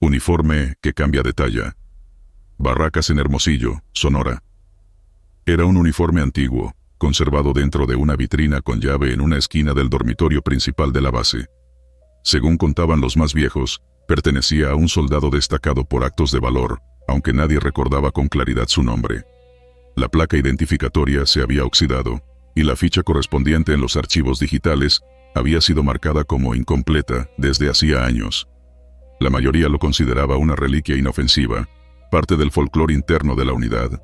Uniforme que cambia de talla. Barracas en Hermosillo, Sonora. Era un uniforme antiguo, conservado dentro de una vitrina con llave en una esquina del dormitorio principal de la base. Según contaban los más viejos, pertenecía a un soldado destacado por actos de valor, aunque nadie recordaba con claridad su nombre. La placa identificatoria se había oxidado, y la ficha correspondiente en los archivos digitales había sido marcada como incompleta desde hacía años. La mayoría lo consideraba una reliquia inofensiva, parte del folclore interno de la unidad.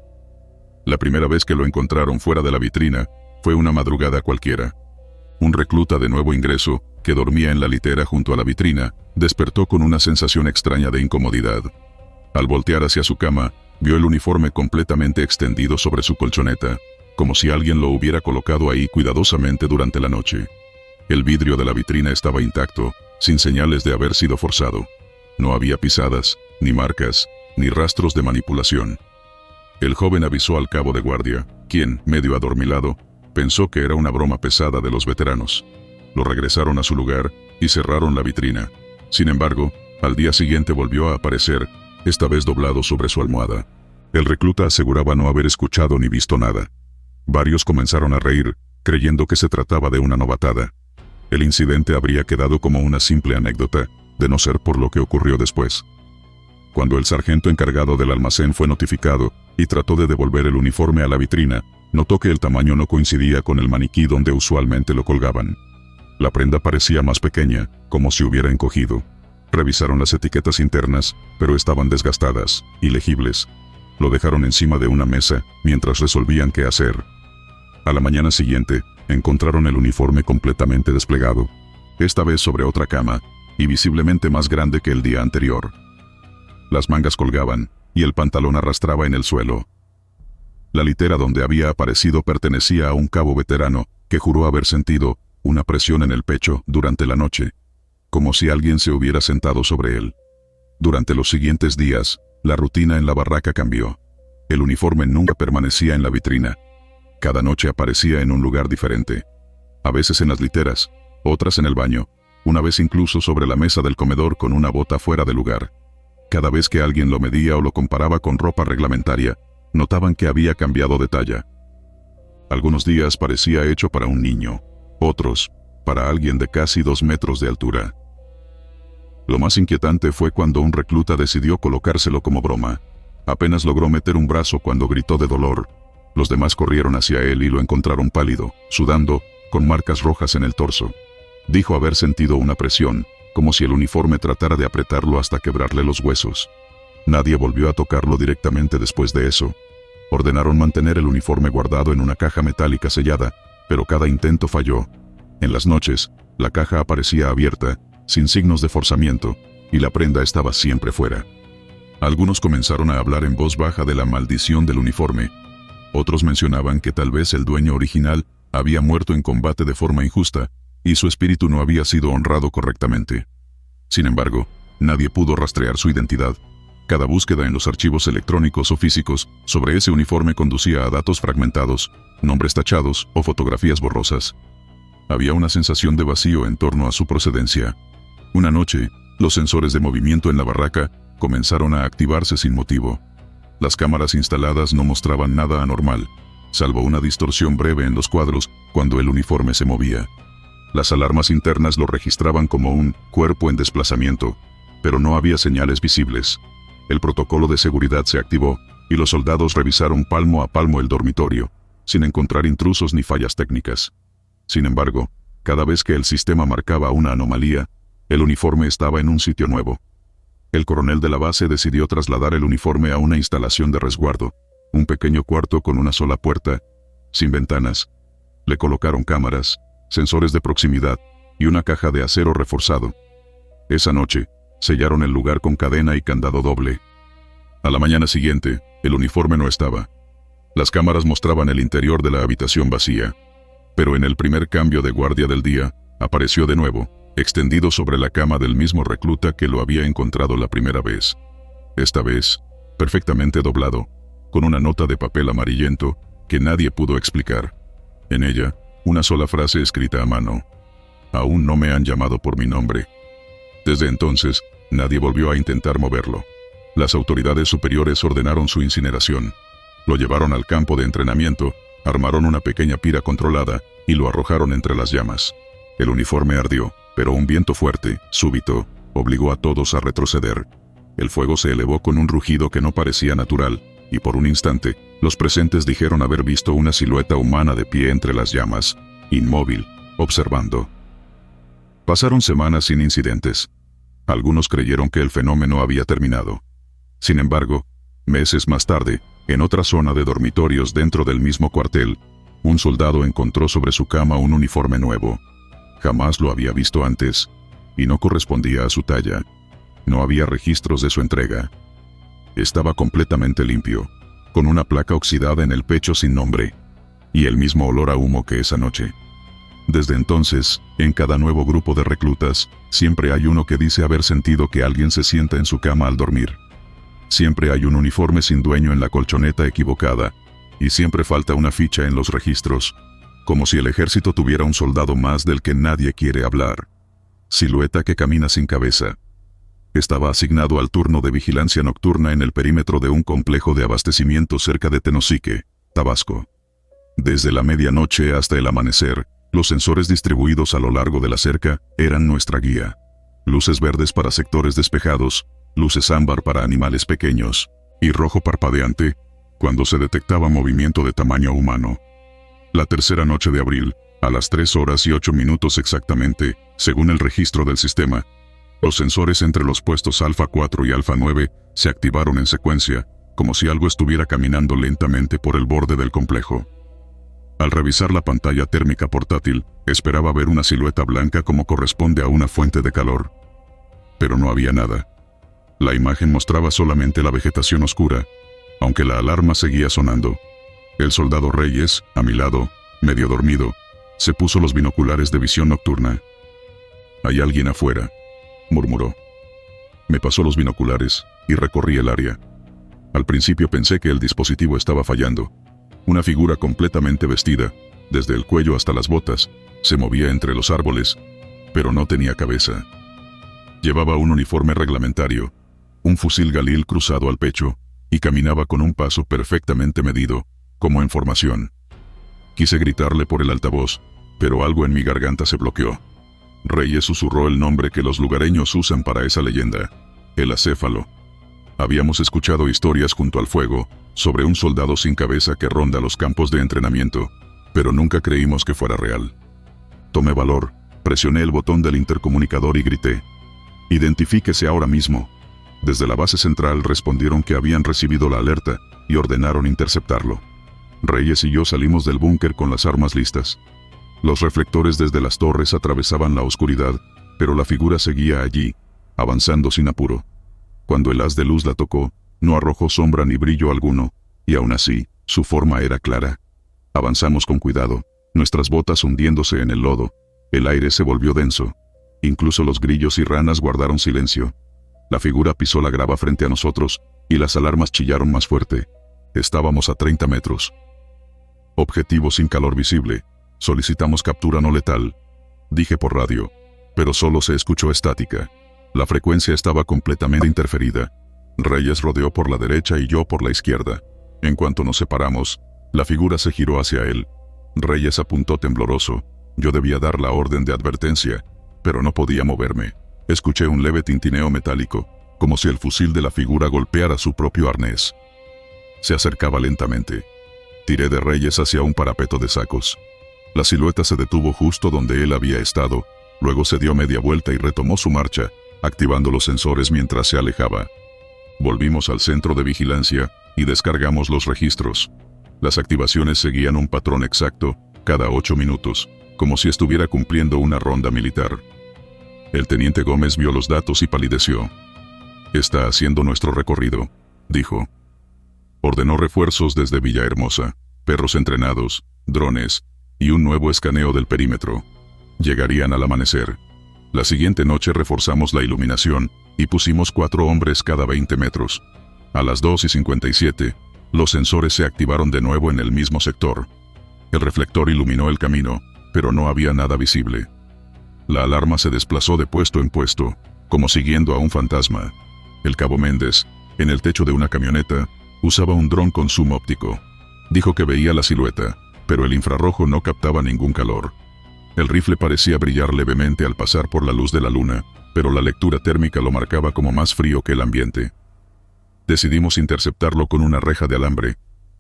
La primera vez que lo encontraron fuera de la vitrina fue una madrugada cualquiera. Un recluta de nuevo ingreso, que dormía en la litera junto a la vitrina, despertó con una sensación extraña de incomodidad. Al voltear hacia su cama, vio el uniforme completamente extendido sobre su colchoneta, como si alguien lo hubiera colocado ahí cuidadosamente durante la noche. El vidrio de la vitrina estaba intacto, sin señales de haber sido forzado. No había pisadas, ni marcas, ni rastros de manipulación. El joven avisó al cabo de guardia, quien, medio adormilado, pensó que era una broma pesada de los veteranos. Lo regresaron a su lugar y cerraron la vitrina. Sin embargo, al día siguiente volvió a aparecer, esta vez doblado sobre su almohada. El recluta aseguraba no haber escuchado ni visto nada. Varios comenzaron a reír, creyendo que se trataba de una novatada. El incidente habría quedado como una simple anécdota, de no ser por lo que ocurrió después. Cuando el sargento encargado del almacén fue notificado y trató de devolver el uniforme a la vitrina, notó que el tamaño no coincidía con el maniquí donde usualmente lo colgaban. La prenda parecía más pequeña, como si hubiera encogido. Revisaron las etiquetas internas, pero estaban desgastadas, ilegibles. Lo dejaron encima de una mesa, mientras resolvían qué hacer. A la mañana siguiente, encontraron el uniforme completamente desplegado. Esta vez sobre otra cama, y visiblemente más grande que el día anterior. Las mangas colgaban, y el pantalón arrastraba en el suelo. La litera donde había aparecido pertenecía a un cabo veterano, que juró haber sentido una presión en el pecho durante la noche, como si alguien se hubiera sentado sobre él. Durante los siguientes días, la rutina en la barraca cambió. El uniforme nunca permanecía en la vitrina. Cada noche aparecía en un lugar diferente. A veces en las literas, otras en el baño, una vez incluso sobre la mesa del comedor con una bota fuera de lugar. Cada vez que alguien lo medía o lo comparaba con ropa reglamentaria, notaban que había cambiado de talla. Algunos días parecía hecho para un niño, otros, para alguien de casi 2 metros de altura. Lo más inquietante fue cuando un recluta decidió colocárselo como broma. Apenas logró meter un brazo cuando gritó de dolor. Los demás corrieron hacia él y lo encontraron pálido, sudando, con marcas rojas en el torso. Dijo haber sentido una presión, como si el uniforme tratara de apretarlo hasta quebrarle los huesos. Nadie volvió a tocarlo directamente después de eso. Ordenaron mantener el uniforme guardado en una caja metálica sellada, pero cada intento falló. En las noches, la caja aparecía abierta, sin signos de forzamiento, y la prenda estaba siempre fuera. Algunos comenzaron a hablar en voz baja de la maldición del uniforme. Otros mencionaban que tal vez el dueño original había muerto en combate de forma injusta, y su espíritu no había sido honrado correctamente. Sin embargo, nadie pudo rastrear su identidad. Cada búsqueda en los archivos electrónicos o físicos sobre ese uniforme conducía a datos fragmentados, nombres tachados o fotografías borrosas. Había una sensación de vacío en torno a su procedencia. Una noche, los sensores de movimiento en la barraca comenzaron a activarse sin motivo. Las cámaras instaladas no mostraban nada anormal, salvo una distorsión breve en los cuadros cuando el uniforme se movía. Las alarmas internas lo registraban como un cuerpo en desplazamiento, pero no había señales visibles. El protocolo de seguridad se activó, y los soldados revisaron palmo a palmo el dormitorio, sin encontrar intrusos ni fallas técnicas. Sin embargo, cada vez que el sistema marcaba una anomalía, el uniforme estaba en un sitio nuevo. El coronel de la base decidió trasladar el uniforme a una instalación de resguardo, un pequeño cuarto con una sola puerta, sin ventanas. Le colocaron cámaras, sensores de proximidad y una caja de acero reforzado. Esa noche, sellaron el lugar con cadena y candado doble. A la mañana siguiente, el uniforme no estaba. Las cámaras mostraban el interior de la habitación vacía. Pero en el primer cambio de guardia del día, apareció de nuevo, extendido sobre la cama del mismo recluta que lo había encontrado la primera vez. Esta vez, perfectamente doblado, con una nota de papel amarillento que nadie pudo explicar. En ella, una sola frase escrita a mano. Aún no me han llamado por mi nombre. Desde entonces, Nadie volvió a intentar moverlo. Las autoridades superiores ordenaron su incineración. Lo llevaron al campo de entrenamiento, armaron una pequeña pira controlada y lo arrojaron entre las llamas. El uniforme ardió, pero un viento fuerte, súbito, obligó a todos a retroceder. El fuego se elevó con un rugido que no parecía natural, y por un instante, los presentes dijeron haber visto una silueta humana de pie entre las llamas, inmóvil, observando. Pasaron semanas sin incidentes. Algunos creyeron que el fenómeno había terminado. Sin embargo, meses más tarde, en otra zona de dormitorios dentro del mismo cuartel, un soldado encontró sobre su cama un uniforme nuevo. Jamás lo había visto antes, y no correspondía a su talla. No había registros de su entrega. Estaba completamente limpio, con una placa oxidada en el pecho sin nombre, y el mismo olor a humo que esa noche. Desde entonces, en cada nuevo grupo de reclutas, siempre hay uno que dice haber sentido que alguien se sienta en su cama al dormir. Siempre hay un uniforme sin dueño en la colchoneta equivocada, y siempre falta una ficha en los registros, como si el ejército tuviera un soldado más del que nadie quiere hablar. Silueta que camina sin cabeza. Estaba asignado al turno de vigilancia nocturna en el perímetro de un complejo de abastecimiento cerca de Tenosique, Tabasco. Desde la medianoche hasta el amanecer, los sensores distribuidos a lo largo de la cerca eran nuestra guía. Luces verdes para sectores despejados, luces ámbar para animales pequeños, y rojo parpadeante cuando se detectaba movimiento de tamaño humano. La tercera noche de abril, a las 3:08 exactamente, según el registro del sistema, los sensores entre los puestos Alfa 4 y Alfa 9 se activaron en secuencia, como si algo estuviera caminando lentamente por el borde del complejo. Al revisar la pantalla térmica portátil, esperaba ver una silueta blanca como corresponde a una fuente de calor. Pero no había nada. La imagen mostraba solamente la vegetación oscura, aunque la alarma seguía sonando. El soldado Reyes, a mi lado, medio dormido, se puso los binoculares de visión nocturna. «Hay alguien afuera», murmuró. Me pasó los binoculares y recorrí el área. Al principio pensé que el dispositivo estaba fallando. Una figura completamente vestida, desde el cuello hasta las botas, se movía entre los árboles, pero no tenía cabeza. Llevaba un uniforme reglamentario, un fusil Galil cruzado al pecho, y caminaba con un paso perfectamente medido, como en formación. Quise gritarle por el altavoz, pero algo en mi garganta se bloqueó. Reyes susurró el nombre que los lugareños usan para esa leyenda, el acéfalo. Habíamos escuchado historias junto al fuego, sobre un soldado sin cabeza que ronda los campos de entrenamiento, pero nunca creímos que fuera real. Tomé valor, presioné el botón del intercomunicador y grité: «Identifíquese ahora mismo». Desde la base central respondieron que habían recibido la alerta y ordenaron interceptarlo. Reyes y yo salimos del búnker con las armas listas. Los reflectores desde las torres atravesaban la oscuridad, pero la figura seguía allí, avanzando sin apuro. Cuando el haz de luz la tocó, no arrojó sombra ni brillo alguno, y aún así, su forma era clara. Avanzamos con cuidado, nuestras botas hundiéndose en el lodo. El aire se volvió denso. Incluso los grillos y ranas guardaron silencio. La figura pisó la grava frente a nosotros, y las alarmas chillaron más fuerte. Estábamos a 30 metros. Objetivo sin calor visible. Solicitamos captura no letal. Dije por radio, pero solo se escuchó estática. La frecuencia estaba completamente interferida. Reyes rodeó por la derecha y yo por la izquierda. En cuanto nos separamos, la figura se giró hacia él. Reyes apuntó tembloroso. Yo debía dar la orden de advertencia, pero no podía moverme. Escuché un leve tintineo metálico, como si el fusil de la figura golpeara su propio arnés. Se acercaba lentamente. Tiré de Reyes hacia un parapeto de sacos. La silueta se detuvo justo donde él había estado, luego se dio media vuelta y retomó su marcha, activando los sensores mientras se alejaba. Volvimos al centro de vigilancia y descargamos los registros. Las activaciones seguían un patrón exacto, cada 8 minutos, como si estuviera cumpliendo una ronda militar. El teniente Gómez vio los datos y palideció. «Está haciendo nuestro recorrido», dijo. Ordenó refuerzos desde Villahermosa, perros entrenados, drones, y un nuevo escaneo del perímetro. Llegarían al amanecer. La siguiente noche reforzamos la iluminación, y pusimos 4 hombres cada 20 metros. A las 2:57, los sensores se activaron de nuevo en el mismo sector. El reflector iluminó el camino, pero no había nada visible. La alarma se desplazó de puesto en puesto, como siguiendo a un fantasma. El cabo Méndez, en el techo de una camioneta, usaba un dron con zoom óptico. Dijo que veía la silueta, pero el infrarrojo no captaba ningún calor. El rifle parecía brillar levemente al pasar por la luz de la luna, pero la lectura térmica lo marcaba como más frío que el ambiente. Decidimos interceptarlo con una reja de alambre.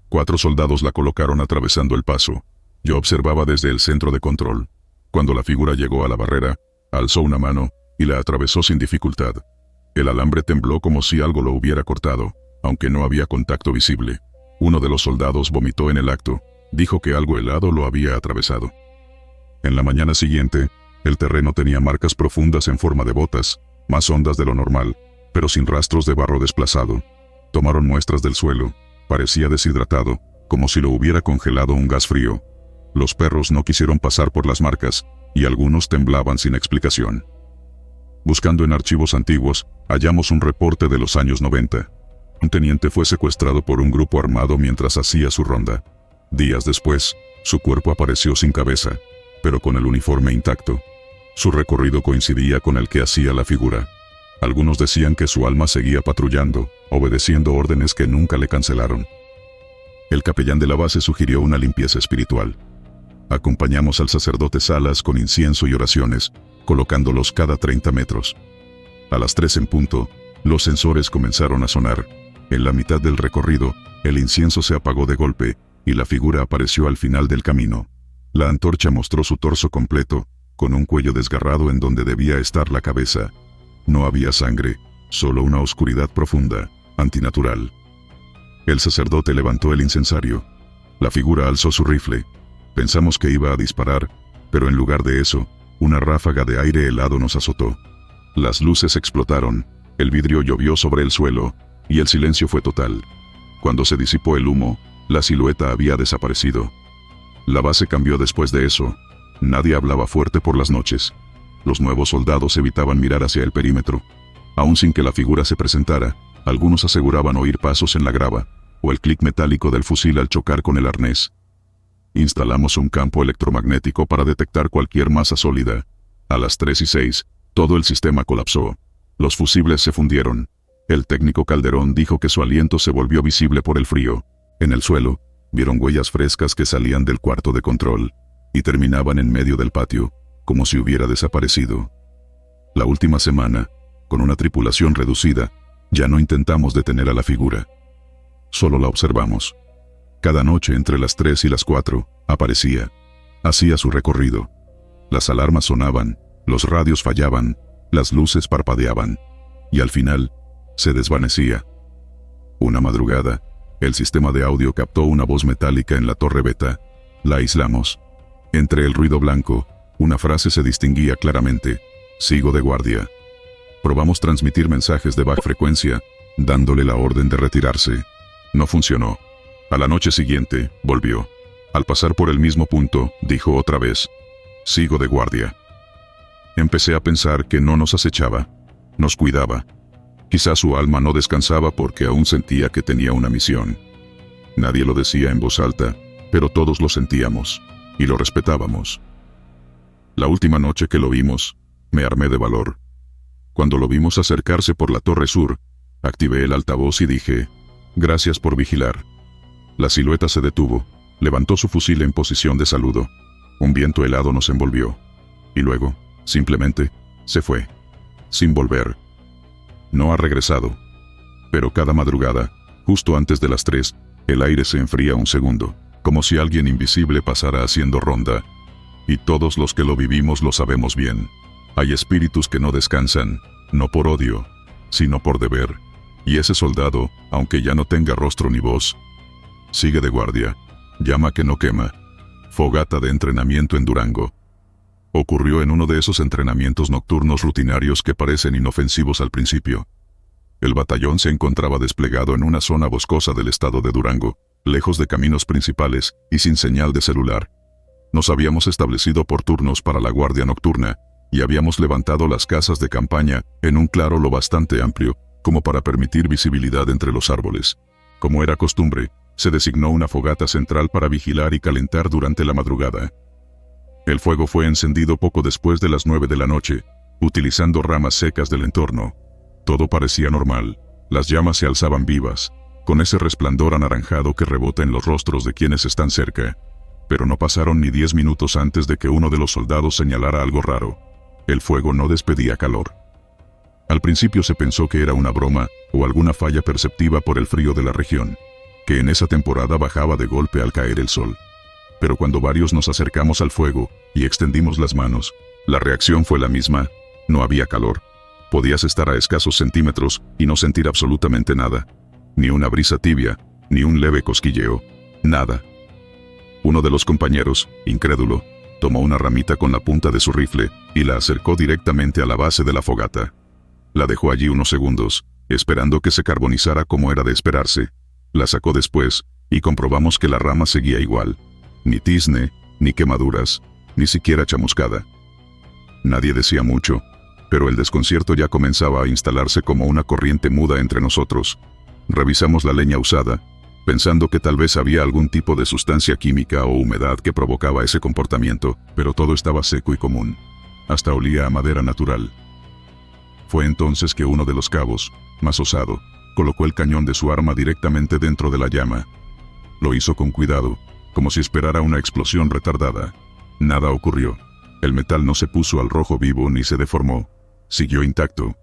4 soldados la colocaron atravesando el paso. Yo observaba desde el centro de control. Cuando la figura llegó a la barrera, alzó una mano y la atravesó sin dificultad. El alambre tembló como si algo lo hubiera cortado, aunque no había contacto visible. Uno de los soldados vomitó en el acto. Dijo que algo helado lo había atravesado. En la mañana siguiente, el terreno tenía marcas profundas en forma de botas, más hondas de lo normal, pero sin rastros de barro desplazado. Tomaron muestras del suelo. Parecía deshidratado, como si lo hubiera congelado un gas frío. Los perros no quisieron pasar por las marcas, y algunos temblaban sin explicación. Buscando en archivos antiguos, hallamos un reporte de los años 90. Un teniente fue secuestrado por un grupo armado mientras hacía su ronda. Días después, su cuerpo apareció sin cabeza, pero con el uniforme intacto. Su recorrido coincidía con el que hacía la figura. Algunos decían que su alma seguía patrullando, obedeciendo órdenes que nunca le cancelaron. El capellán de la base sugirió una limpieza espiritual. Acompañamos al sacerdote Salas con incienso y oraciones, colocándolos cada 30 metros. A las 3 en punto, los sensores comenzaron a sonar. En la mitad del recorrido, el incienso se apagó de golpe, y la figura apareció al final del camino. La antorcha mostró su torso completo, con un cuello desgarrado en donde debía estar la cabeza. No había sangre, solo una oscuridad profunda, antinatural. El sacerdote levantó el incensario. La figura alzó su rifle. Pensamos que iba a disparar, pero en lugar de eso, una ráfaga de aire helado nos azotó. Las luces explotaron, el vidrio llovió sobre el suelo, y el silencio fue total. Cuando se disipó el humo, la silueta había desaparecido. La base cambió después de eso. Nadie hablaba fuerte por las noches. Los nuevos soldados evitaban mirar hacia el perímetro. Aún sin que la figura se presentara, algunos aseguraban oír pasos en la grava, o el clic metálico del fusil al chocar con el arnés. Instalamos un campo electromagnético para detectar cualquier masa sólida. A las 3:06, todo el sistema colapsó. Los fusibles se fundieron. El técnico Calderón dijo que su aliento se volvió visible por el frío. En el suelo, vieron huellas frescas que salían del cuarto de control, y terminaban en medio del patio, como si hubiera desaparecido. La última semana, con una tripulación reducida, ya no intentamos detener a la figura. Solo la observamos. Cada noche entre las 3 y las 4, aparecía. Hacía su recorrido. Las alarmas sonaban, los radios fallaban, las luces parpadeaban. Y al final, se desvanecía. Una madrugada, el sistema de audio captó una voz metálica en la torre beta. La aislamos. Entre el ruido blanco, una frase se distinguía claramente: sigo de guardia. Probamos transmitir mensajes de baja frecuencia, dándole la orden de retirarse. No funcionó. A la noche siguiente, volvió. Al pasar por el mismo punto, dijo otra vez: sigo de guardia. Empecé a pensar que no nos acechaba. Nos cuidaba. Quizás su alma no descansaba porque aún sentía que tenía una misión. Nadie lo decía en voz alta, pero todos lo sentíamos, y lo respetábamos. La última noche que lo vimos, me armé de valor. Cuando lo vimos acercarse por la torre sur, activé el altavoz y dije: gracias por vigilar. La silueta se detuvo, levantó su fusil en posición de saludo. Un viento helado nos envolvió. Y luego, simplemente, se fue. Sin volver. No ha regresado. Pero cada madrugada, justo antes de las 3, el aire se enfría un segundo, como si alguien invisible pasara haciendo ronda. Y todos los que lo vivimos lo sabemos bien. Hay espíritus que no descansan, no por odio, sino por deber. Y ese soldado, aunque ya no tenga rostro ni voz, sigue de guardia. Llama que no quema. Fogata de entrenamiento en Durango. Ocurrió en uno de esos entrenamientos nocturnos rutinarios que parecen inofensivos al principio. El batallón se encontraba desplegado en una zona boscosa del estado de Durango, lejos de caminos principales y sin señal de celular. Nos habíamos establecido por turnos para la guardia nocturna, y habíamos levantado las casas de campaña en un claro lo bastante amplio, como para permitir visibilidad entre los árboles. Como era costumbre, se designó una fogata central para vigilar y calentar durante la madrugada. El fuego fue encendido poco después de las 9 de la noche, utilizando ramas secas del entorno. Todo parecía normal. Las llamas se alzaban vivas, con ese resplandor anaranjado que rebota en los rostros de quienes están cerca. Pero no pasaron ni 10 minutos antes de que uno de los soldados señalara algo raro. El fuego no despedía calor. Al principio se pensó que era una broma o alguna falla perceptiva por el frío de la región, que en esa temporada bajaba de golpe al caer el sol. Pero cuando varios nos acercamos al fuego y extendimos las manos, la reacción fue la misma. No había calor. Podías estar a escasos centímetros y no sentir absolutamente nada. Ni una brisa tibia, ni un leve cosquilleo. Nada. Uno de los compañeros, incrédulo, tomó una ramita con la punta de su rifle y la acercó directamente a la base de la fogata. La dejó allí unos segundos, esperando que se carbonizara como era de esperarse. La sacó después, y comprobamos que la rama seguía igual. Ni tizne, ni quemaduras, ni siquiera chamuscada. Nadie decía mucho, pero el desconcierto ya comenzaba a instalarse como una corriente muda entre nosotros. Revisamos la leña usada, pensando que tal vez había algún tipo de sustancia química o humedad que provocaba ese comportamiento, pero todo estaba seco y común. Hasta olía a madera natural. Fue entonces que uno de los cabos, más osado, colocó el cañón de su arma directamente dentro de la llama. Lo hizo con cuidado, como si esperara una explosión retardada. Nada ocurrió. El metal no se puso al rojo vivo ni se deformó. Siguió intacto.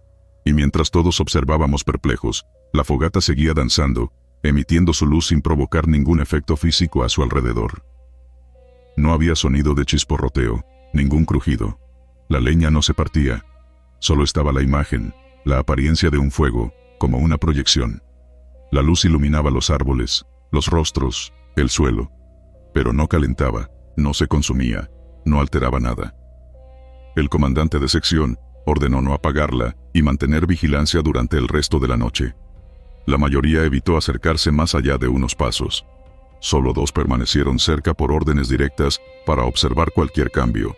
Y mientras todos observábamos perplejos, la fogata seguía danzando, emitiendo su luz sin provocar ningún efecto físico a su alrededor. No había sonido de chisporroteo, ningún crujido. La leña no se partía. Solo estaba la imagen, la apariencia de un fuego, como una proyección. La luz iluminaba los árboles, los rostros, el suelo. Pero no calentaba, no se consumía, no alteraba nada. El comandante de sección ordenó no apagarla y mantener vigilancia durante el resto de la noche. La mayoría evitó acercarse más allá de unos pasos. Solo 2 permanecieron cerca por órdenes directas para observar cualquier cambio.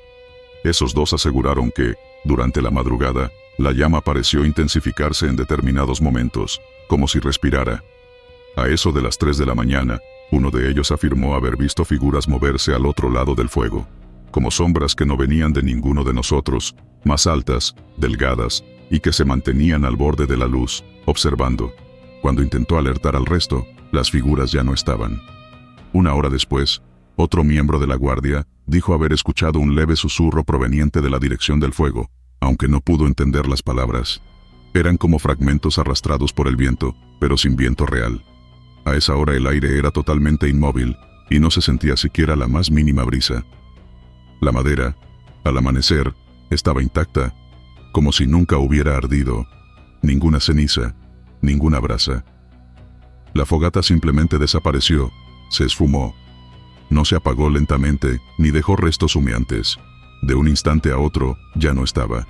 Esos 2 aseguraron que, durante la madrugada, la llama pareció intensificarse en determinados momentos, como si respirara. A eso de las 3 de la mañana, uno de ellos afirmó haber visto figuras moverse al otro lado del fuego, como sombras que no venían de ninguno de nosotros, más altas, delgadas, y que se mantenían al borde de la luz, observando. Cuando intentó alertar al resto, las figuras ya no estaban. Una hora después, otro miembro de la guardia dijo haber escuchado un leve susurro proveniente de la dirección del fuego, aunque no pudo entender las palabras. Eran como fragmentos arrastrados por el viento, pero sin viento real. A esa hora el aire era totalmente inmóvil, y no se sentía siquiera la más mínima brisa. La madera, al amanecer, estaba intacta, como si nunca hubiera ardido. Ninguna ceniza, ninguna brasa. La fogata simplemente desapareció, se esfumó. No se apagó lentamente, ni dejó restos humeantes. De un instante a otro, ya no estaba.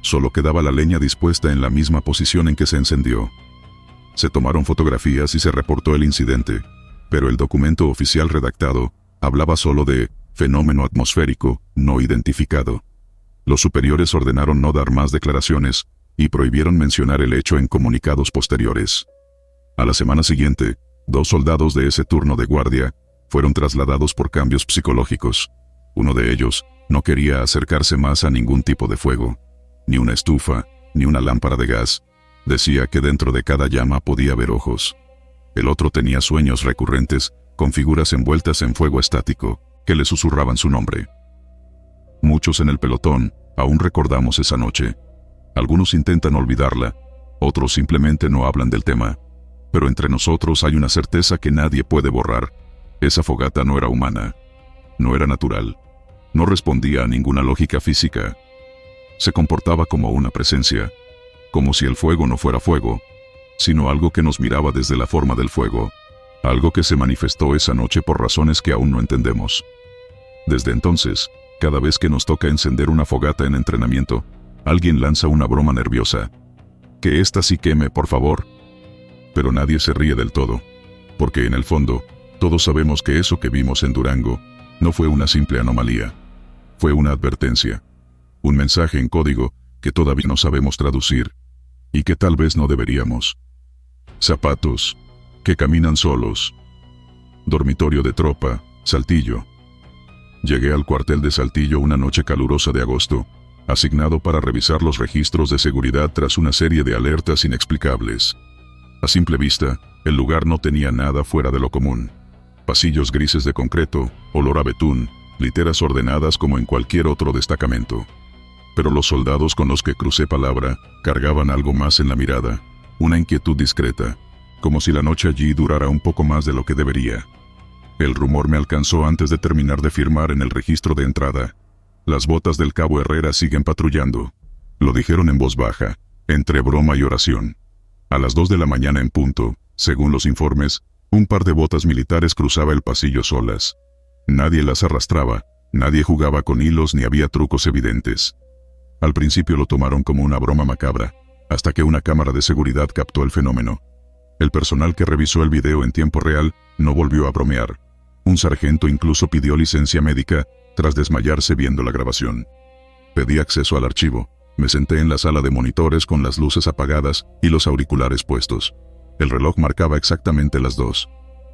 Solo quedaba la leña dispuesta en la misma posición en que se encendió. Se tomaron fotografías y se reportó el incidente, pero el documento oficial redactado hablaba solo de fenómeno atmosférico no identificado. Los superiores ordenaron no dar más declaraciones y prohibieron mencionar el hecho en comunicados posteriores. A la semana siguiente, 2 soldados de ese turno de guardia fueron trasladados por cambios psicológicos. Uno de ellos no quería acercarse más a ningún tipo de fuego, ni una estufa, ni una lámpara de gas. Decía que dentro de cada llama podía ver ojos. El otro tenía sueños recurrentes, con figuras envueltas en fuego estático, que le susurraban su nombre. Muchos en el pelotón aún recordamos esa noche. Algunos intentan olvidarla, otros simplemente no hablan del tema. Pero entre nosotros hay una certeza que nadie puede borrar. Esa fogata no era humana. No era natural. No respondía a ninguna lógica física. Se comportaba como una presencia, como si el fuego no fuera fuego, sino algo que nos miraba desde la forma del fuego, algo que se manifestó esa noche por razones que aún no entendemos. Desde entonces, cada vez que nos toca encender una fogata en entrenamiento, alguien lanza una broma nerviosa. Que esta sí queme, por favor. Pero nadie se ríe del todo, porque en el fondo, todos sabemos que eso que vimos en Durango no fue una simple anomalía. Fue una advertencia. Un mensaje en código que todavía no sabemos traducir, y que tal vez no deberíamos. Zapatos que caminan solos. Dormitorio de tropa, Saltillo. Llegué al cuartel de Saltillo una noche calurosa de agosto. asignado para revisar los registros de seguridad tras una serie de alertas inexplicables. A simple vista, el lugar no tenía nada fuera de lo común. Pasillos grises de concreto, olor a betún, literas ordenadas como en cualquier otro destacamento. Pero los soldados con los que crucé palabra cargaban algo más en la mirada, una inquietud discreta, como si la noche allí durara un poco más de lo que debería. El rumor me alcanzó antes de terminar de firmar en el registro de entrada. Las botas del cabo Herrera siguen patrullando. Lo dijeron en voz baja, entre broma y oración. A las 2 de la mañana en punto, según los informes, un par de botas militares cruzaba el pasillo solas. Nadie las arrastraba, nadie jugaba con hilos ni había trucos evidentes. Al principio lo tomaron como una broma macabra, hasta que una cámara de seguridad captó el fenómeno. El personal que revisó el video en tiempo real no volvió a bromear. Un sargento incluso pidió licencia médica tras desmayarse viendo la grabación. Pedí acceso al archivo. Me senté en la sala de monitores con las luces apagadas y los auriculares puestos. El reloj marcaba exactamente las 2.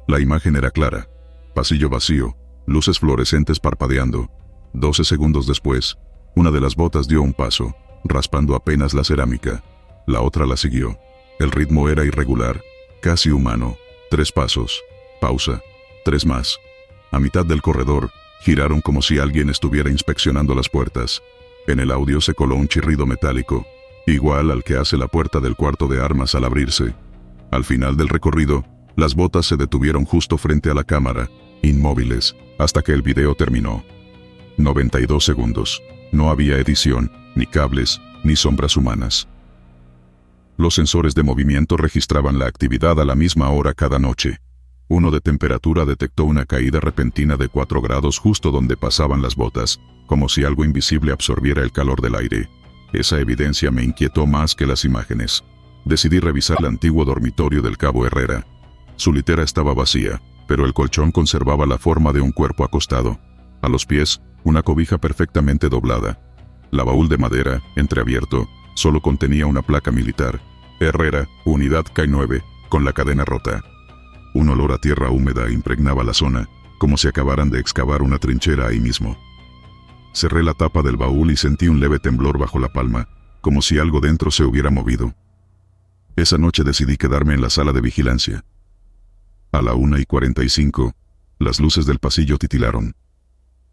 La imagen era clara. Pasillo vacío, luces fluorescentes parpadeando. 12 segundos después, una de las botas dio un paso, raspando apenas la cerámica. La otra la siguió. El ritmo era irregular, casi humano. 3 pasos. Pausa. 3 más. A mitad del corredor, giraron como si alguien estuviera inspeccionando las puertas. En el audio se coló un chirrido metálico, igual al que hace la puerta del cuarto de armas al abrirse. Al final del recorrido, las botas se detuvieron justo frente a la cámara, inmóviles, hasta que el video terminó. 92 segundos. No había edición, ni cables, ni sombras humanas. Los sensores de movimiento registraban la actividad a la misma hora cada noche. Uno de temperatura detectó una caída repentina de 4 grados justo donde pasaban las botas, como si algo invisible absorbiera el calor del aire. Esa evidencia me inquietó más que las imágenes. Decidí revisar el antiguo dormitorio del cabo Herrera. Su litera estaba vacía, pero el colchón conservaba la forma de un cuerpo acostado. A los pies, una cobija perfectamente doblada. La baúl de madera, entreabierto, solo contenía una placa militar. Herrera, Unidad K9, con la cadena rota. Un olor a tierra húmeda impregnaba la zona, como si acabaran de excavar una trinchera ahí mismo. Cerré la tapa del baúl y sentí un leve temblor bajo la palma, como si algo dentro se hubiera movido. Esa noche decidí quedarme en la sala de vigilancia. A la 1:45, las luces del pasillo titilaron.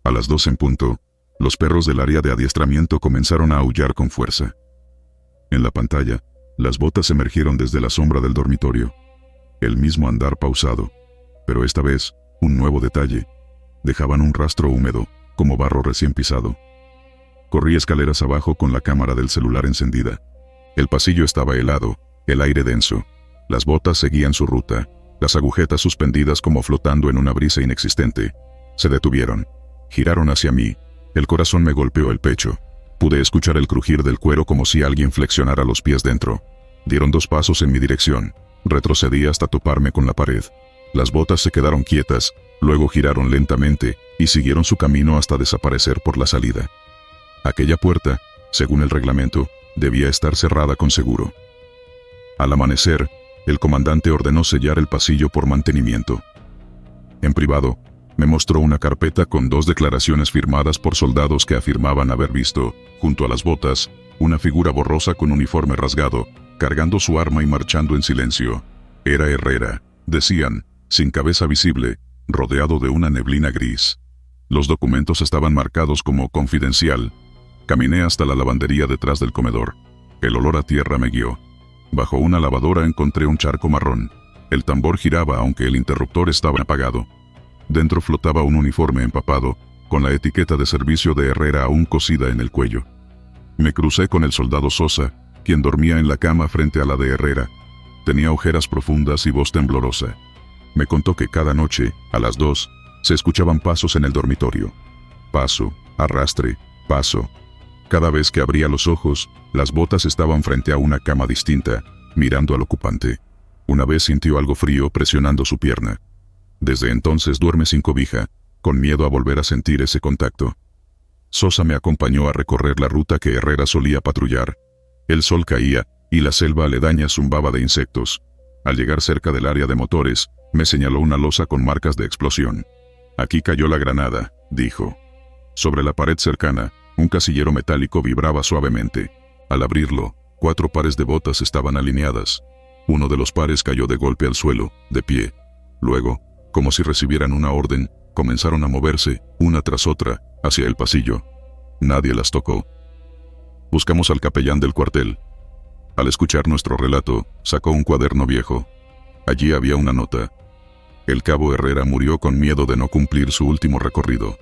A las 2 en punto, los perros del área de adiestramiento comenzaron a aullar con fuerza. En la pantalla, las botas emergieron desde la sombra del dormitorio. El mismo andar pausado, pero esta vez, un nuevo detalle. Dejaban un rastro húmedo, como barro recién pisado. Corrí escaleras abajo con la cámara del celular encendida. El pasillo estaba helado, el aire denso. Las botas seguían su ruta, las agujetas suspendidas como flotando en una brisa inexistente. Se detuvieron. Giraron hacia mí. El corazón me golpeó el pecho. Pude escuchar el crujir del cuero como si alguien flexionara los pies dentro. Dieron 2 pasos en mi dirección. Retrocedí hasta toparme con la pared. Las botas se quedaron quietas, luego giraron lentamente y siguieron su camino hasta desaparecer por la salida. Aquella puerta, según el reglamento, debía estar cerrada con seguro. Al amanecer, el comandante ordenó sellar el pasillo por mantenimiento. En privado, me mostró una carpeta con 2 declaraciones firmadas por soldados que afirmaban haber visto, junto a las botas, una figura borrosa con uniforme rasgado, cargando su arma y marchando en silencio. Era Herrera, decían, sin cabeza visible, rodeado de una neblina gris. Los documentos estaban marcados como confidencial. Caminé hasta la lavandería detrás del comedor. El olor a tierra me guió. Bajo una lavadora encontré un charco marrón. El tambor giraba aunque el interruptor estaba apagado. Dentro flotaba un uniforme empapado, con la etiqueta de servicio de Herrera aún cosida en el cuello. Me crucé con el soldado Sosa, quien dormía en la cama frente a la de Herrera. Tenía ojeras profundas y voz temblorosa. Me contó que cada noche, a las 2, se escuchaban pasos en el dormitorio. Paso, arrastre, paso. Cada vez que abría los ojos, las botas estaban frente a una cama distinta, mirando al ocupante. Una vez sintió algo frío presionando su pierna. Desde entonces duerme sin cobija, con miedo a volver a sentir ese contacto. Sosa me acompañó a recorrer la ruta que Herrera solía patrullar. El sol caía, y la selva aledaña zumbaba de insectos. Al llegar cerca del área de motores, me señaló una losa con marcas de explosión. «Aquí cayó la granada», dijo. Sobre la pared cercana, Un casillero metálico vibraba suavemente. Al abrirlo, 4 pares de botas estaban alineadas. Uno de los pares cayó de golpe al suelo, de pie. Luego, como si recibieran una orden, comenzaron a moverse, una tras otra, hacia el pasillo. Nadie las tocó. Buscamos al capellán del cuartel. Al escuchar nuestro relato, sacó un cuaderno viejo. Allí había una nota. El cabo Herrera murió con miedo de no cumplir su último recorrido.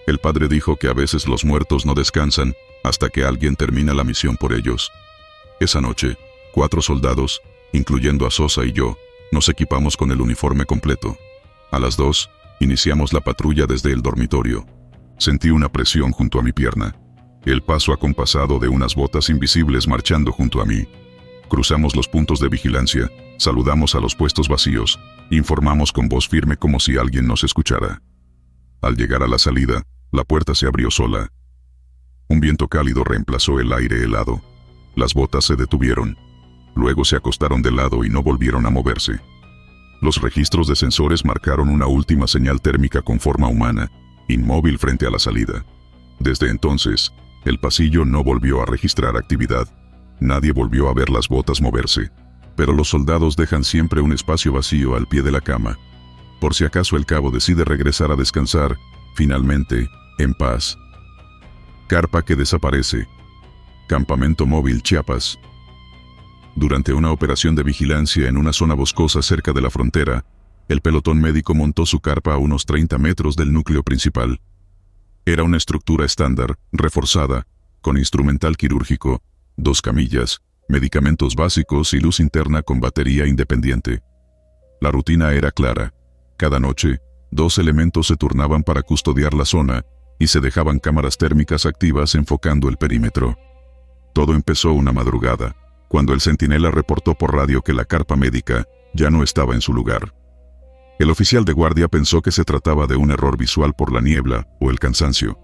El padre dijo que a veces los muertos no descansan hasta que alguien termina la misión por ellos. Esa noche, 4 soldados, incluyendo a Sosa y yo, nos equipamos con el uniforme completo. A las 2, iniciamos la patrulla desde el dormitorio. Sentí una presión junto a mi pierna. El paso acompasado de unas botas invisibles marchando junto a mí. Cruzamos los puntos de vigilancia, saludamos a los puestos vacíos, informamos con voz firme como si alguien nos escuchara. Al llegar a la salida, la puerta se abrió sola. Un viento cálido reemplazó el aire helado. Las botas se detuvieron. Luego se acostaron de lado y no volvieron a moverse. Los registros de sensores marcaron una última señal térmica con forma humana, inmóvil frente a la salida. Desde entonces, el pasillo no volvió a registrar actividad. Nadie volvió a ver las botas moverse. Pero los soldados dejan siempre un espacio vacío al pie de la cama. Por si acaso el cabo decide regresar a descansar, finalmente, en paz. Carpa que desaparece. Campamento móvil Chiapas. Durante una operación de vigilancia en una zona boscosa cerca de la frontera, el pelotón médico montó su carpa a unos 30 metros del núcleo principal. Era una estructura estándar, reforzada, con instrumental quirúrgico, 2 camillas, medicamentos básicos y luz interna con batería independiente. La rutina era clara. Cada noche, 2 elementos se turnaban para custodiar la zona y se dejaban cámaras térmicas activas enfocando el perímetro. Todo empezó una madrugada, cuando el centinela reportó por radio que la carpa médica ya no estaba en su lugar. El oficial de guardia pensó que se trataba de un error visual por la niebla o el cansancio,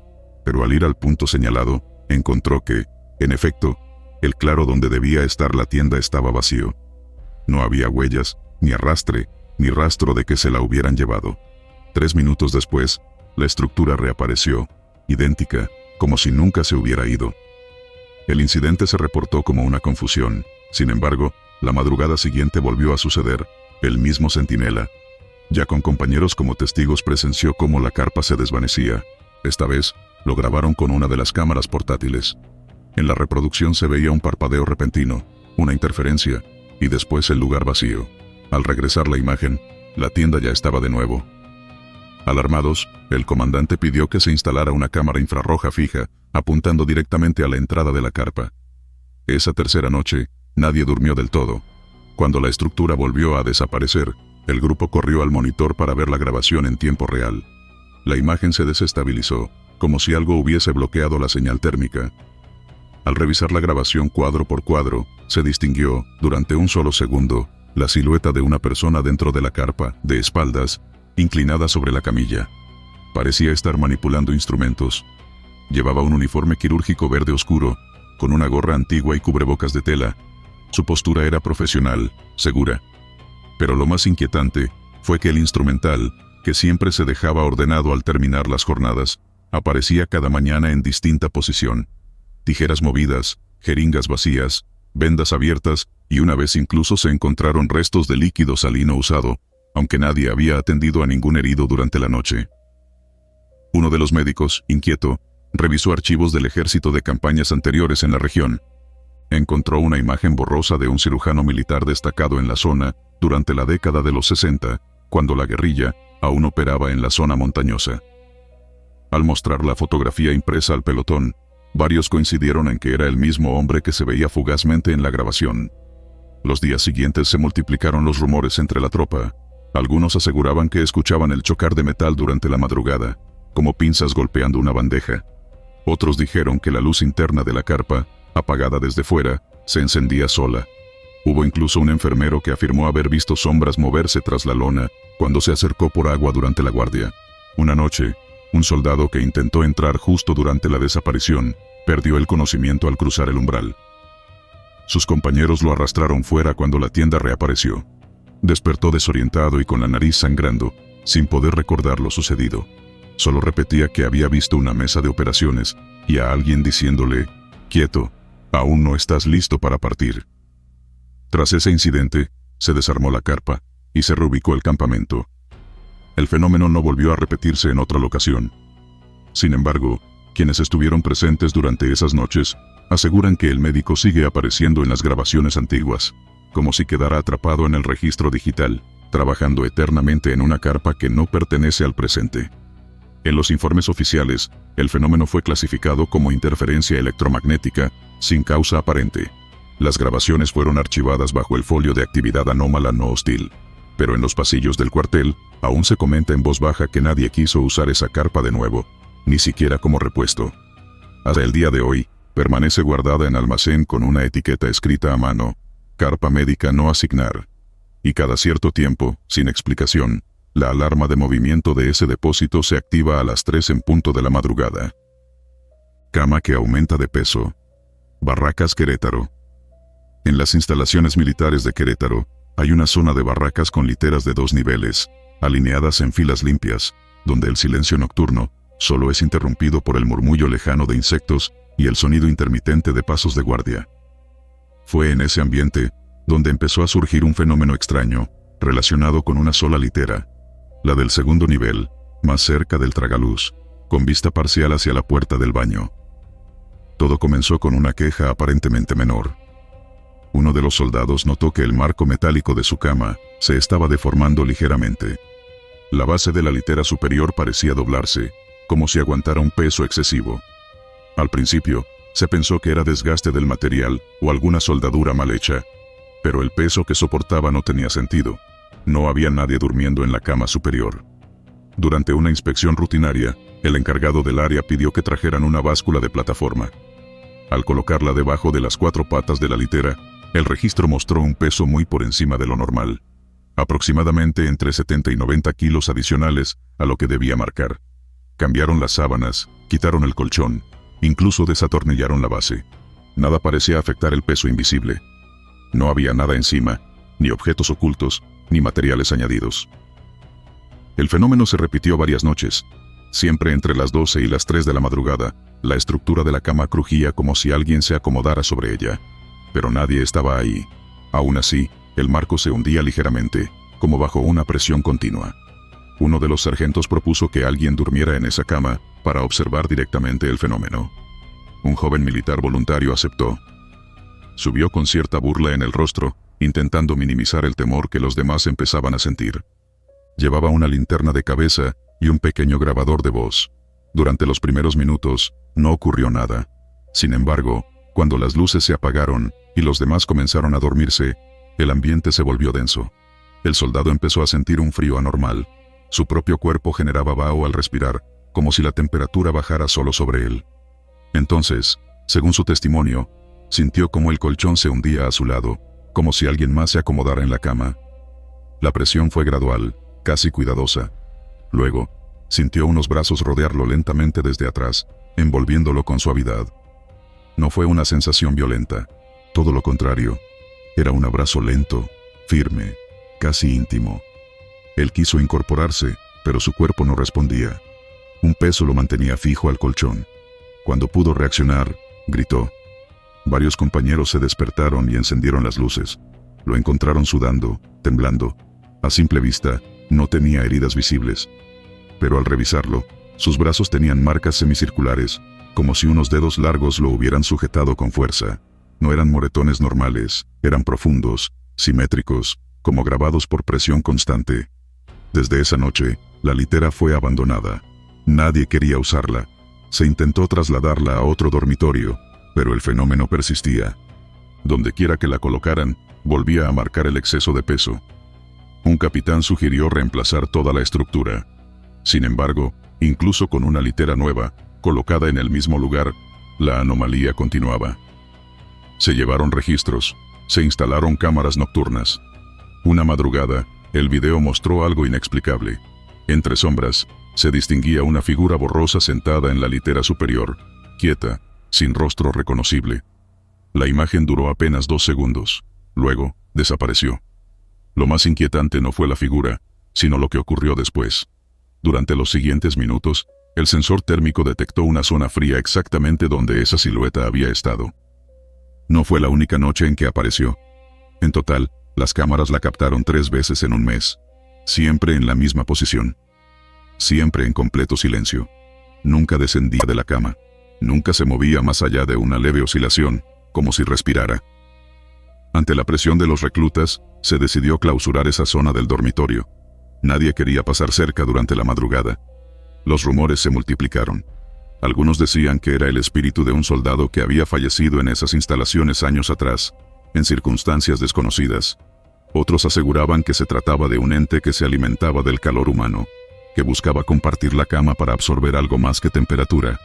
pero al ir al punto señalado, encontró que, en efecto, el claro donde debía estar la tienda estaba vacío. No había huellas, ni arrastre, ni rastro de que se la hubieran llevado. 3 minutos después, la estructura reapareció, idéntica, como si nunca se hubiera ido. El incidente se reportó como una confusión. Sin embargo, la madrugada siguiente volvió a suceder. El mismo centinela, ya con compañeros como testigos, presenció cómo la carpa se desvanecía. Esta vez, lo grabaron con una de las cámaras portátiles. En la reproducción se veía un parpadeo repentino, una interferencia, y después el lugar vacío. Al regresar la imagen, la tienda ya estaba de nuevo. Alarmados, el comandante pidió que se instalara una cámara infrarroja fija, apuntando directamente a la entrada de la carpa. Esa tercera noche, nadie durmió del todo. Cuando la estructura volvió a desaparecer, el grupo corrió al monitor para ver la grabación en tiempo real. La imagen se desestabilizó, como si algo hubiese bloqueado la señal térmica. Al revisar la grabación cuadro por cuadro, se distinguió, durante un solo segundo, la silueta de una persona dentro de la carpa, de espaldas, inclinada sobre la camilla. Parecía estar manipulando instrumentos. Llevaba un uniforme quirúrgico verde oscuro, con una gorra antigua y cubrebocas de tela. Su postura era profesional, segura. Pero lo más inquietante fue que el instrumental, que siempre se dejaba ordenado al terminar las jornadas, aparecía cada mañana en distinta posición. Tijeras movidas, jeringas vacías, vendas abiertas, y una vez incluso se encontraron restos de líquido salino usado, aunque nadie había atendido a ningún herido durante la noche. Uno de los médicos, inquieto, revisó archivos del ejército de campañas anteriores en la región. Encontró una imagen borrosa de un cirujano militar destacado en la zona durante la década de los 60, cuando la guerrilla aún operaba en la zona montañosa. Al mostrar la fotografía impresa al pelotón, varios coincidieron en que era el mismo hombre que se veía fugazmente en la grabación. Los días siguientes se multiplicaron los rumores entre la tropa. Algunos aseguraban que escuchaban el chocar de metal durante la madrugada, como pinzas golpeando una bandeja. Otros dijeron que la luz interna de la carpa, apagada desde fuera, se encendía sola. Hubo incluso un enfermero que afirmó haber visto sombras moverse tras la lona cuando se acercó por agua durante la guardia. Una noche, un soldado que intentó entrar justo durante la desaparición, perdió el conocimiento al cruzar el umbral. Sus compañeros lo arrastraron fuera cuando la tienda reapareció. Despertó desorientado y con la nariz sangrando, sin poder recordar lo sucedido. Solo repetía que había visto una mesa de operaciones, y a alguien diciéndole: «Quieto, aún no estás listo para partir». Tras ese incidente, se desarmó la carpa y se reubicó el campamento. El fenómeno no volvió a repetirse en otra locación. Sin embargo, quienes estuvieron presentes durante esas noches aseguran que el médico sigue apareciendo en las grabaciones antiguas, como si quedara atrapado en el registro digital, trabajando eternamente en una carpa que no pertenece al presente. En los informes oficiales, el fenómeno fue clasificado como interferencia electromagnética, sin causa aparente. Las grabaciones fueron archivadas bajo el folio de actividad anómala no hostil, pero en los pasillos del cuartel, aún se comenta en voz baja que nadie quiso usar esa carpa de nuevo, ni siquiera como repuesto. Hasta el día de hoy, permanece guardada en almacén con una etiqueta escrita a mano: «Carpa médica no asignar». Y cada cierto tiempo, sin explicación, la alarma de movimiento de ese depósito se activa a las 3 en punto de la madrugada. Cama que aumenta de peso. Barracas Querétaro. En las instalaciones militares de Querétaro, hay una zona de barracas con literas de 2 niveles, alineadas en filas limpias, donde el silencio nocturno solo es interrumpido por el murmullo lejano de insectos y el sonido intermitente de pasos de guardia. Fue en ese ambiente donde empezó a surgir un fenómeno extraño, relacionado con una sola litera, la del segundo nivel, más cerca del tragaluz, con vista parcial hacia la puerta del baño. Todo comenzó con una queja aparentemente menor. Uno de los soldados notó que el marco metálico de su cama se estaba deformando ligeramente. La base de la litera superior parecía doblarse, como si aguantara un peso excesivo. Al principio, se pensó que era desgaste del material o alguna soldadura mal hecha, pero el peso que soportaba no tenía sentido. No había nadie durmiendo en la cama superior. Durante una inspección rutinaria, el encargado del área pidió que trajeran una báscula de plataforma. Al colocarla debajo de las 4 patas de la litera, el registro mostró un peso muy por encima de lo normal, aproximadamente entre 70 y 90 kilos adicionales a lo que debía marcar. Cambiaron las sábanas, quitaron el colchón, incluso desatornillaron la base. Nada parecía afectar el peso invisible. No había nada encima, ni objetos ocultos, ni materiales añadidos. El fenómeno se repitió varias noches. Siempre entre las 12 y las 3 de la madrugada, la estructura de la cama crujía como si alguien se acomodara sobre ella. Pero nadie estaba ahí. Aún así, el marco se hundía ligeramente, como bajo una presión continua. Uno de los sargentos propuso que alguien durmiera en esa cama para observar directamente el fenómeno. Un joven militar voluntario aceptó. Subió con cierta burla en el rostro, intentando minimizar el temor que los demás empezaban a sentir. Llevaba una linterna de cabeza y un pequeño grabador de voz. Durante los primeros minutos, no ocurrió nada. Sin embargo, cuando las luces se apagaron y los demás comenzaron a dormirse, el ambiente se volvió denso. El soldado empezó a sentir un frío anormal. Su propio cuerpo generaba vaho al respirar, como si la temperatura bajara solo sobre él. Entonces, según su testimonio, sintió como el colchón se hundía a su lado, como si alguien más se acomodara en la cama. La presión fue gradual, casi cuidadosa. Luego, sintió unos brazos rodearlo lentamente desde atrás, envolviéndolo con suavidad. No fue una sensación violenta, todo lo contrario. Era un abrazo lento, firme, casi íntimo. Él quiso incorporarse, pero su cuerpo no respondía. Un peso lo mantenía fijo al colchón. Cuando pudo reaccionar, gritó. Varios compañeros se despertaron y encendieron las luces. Lo encontraron sudando, temblando. A simple vista, no tenía heridas visibles. Pero al revisarlo, sus brazos tenían marcas semicirculares, como si unos dedos largos lo hubieran sujetado con fuerza. No eran moretones normales, eran profundos, simétricos, como grabados por presión constante. Desde esa noche, la litera fue abandonada. Nadie quería usarla. Se intentó trasladarla a otro dormitorio, pero el fenómeno persistía. Dondequiera que la colocaran, volvía a marcar el exceso de peso. Un capitán sugirió reemplazar toda la estructura. Sin embargo, incluso con una litera nueva, colocada en el mismo lugar, la anomalía continuaba. Se llevaron registros, se instalaron cámaras nocturnas. Una madrugada, el video mostró algo inexplicable. Entre sombras, se distinguía una figura borrosa sentada en la litera superior, quieta, sin rostro reconocible. La imagen duró apenas 2 segundos. Luego, desapareció. Lo más inquietante no fue la figura, sino lo que ocurrió después. Durante los siguientes minutos, El sensor térmico detectó una zona fría exactamente donde esa silueta había estado. No fue la única noche en que apareció. En total, las cámaras la captaron 3 veces en un mes. Siempre en la misma posición. Siempre en completo silencio. Nunca descendía de la cama. Nunca se movía más allá de una leve oscilación, como si respirara. Ante la presión de los reclutas, se decidió clausurar esa zona del dormitorio. Nadie quería pasar cerca durante la madrugada. Los rumores se multiplicaron. Algunos decían que era el espíritu de un soldado que había fallecido en esas instalaciones años atrás, en circunstancias desconocidas. Otros aseguraban que se trataba de un ente que se alimentaba del calor humano, que buscaba compartir la cama para absorber algo más que temperatura.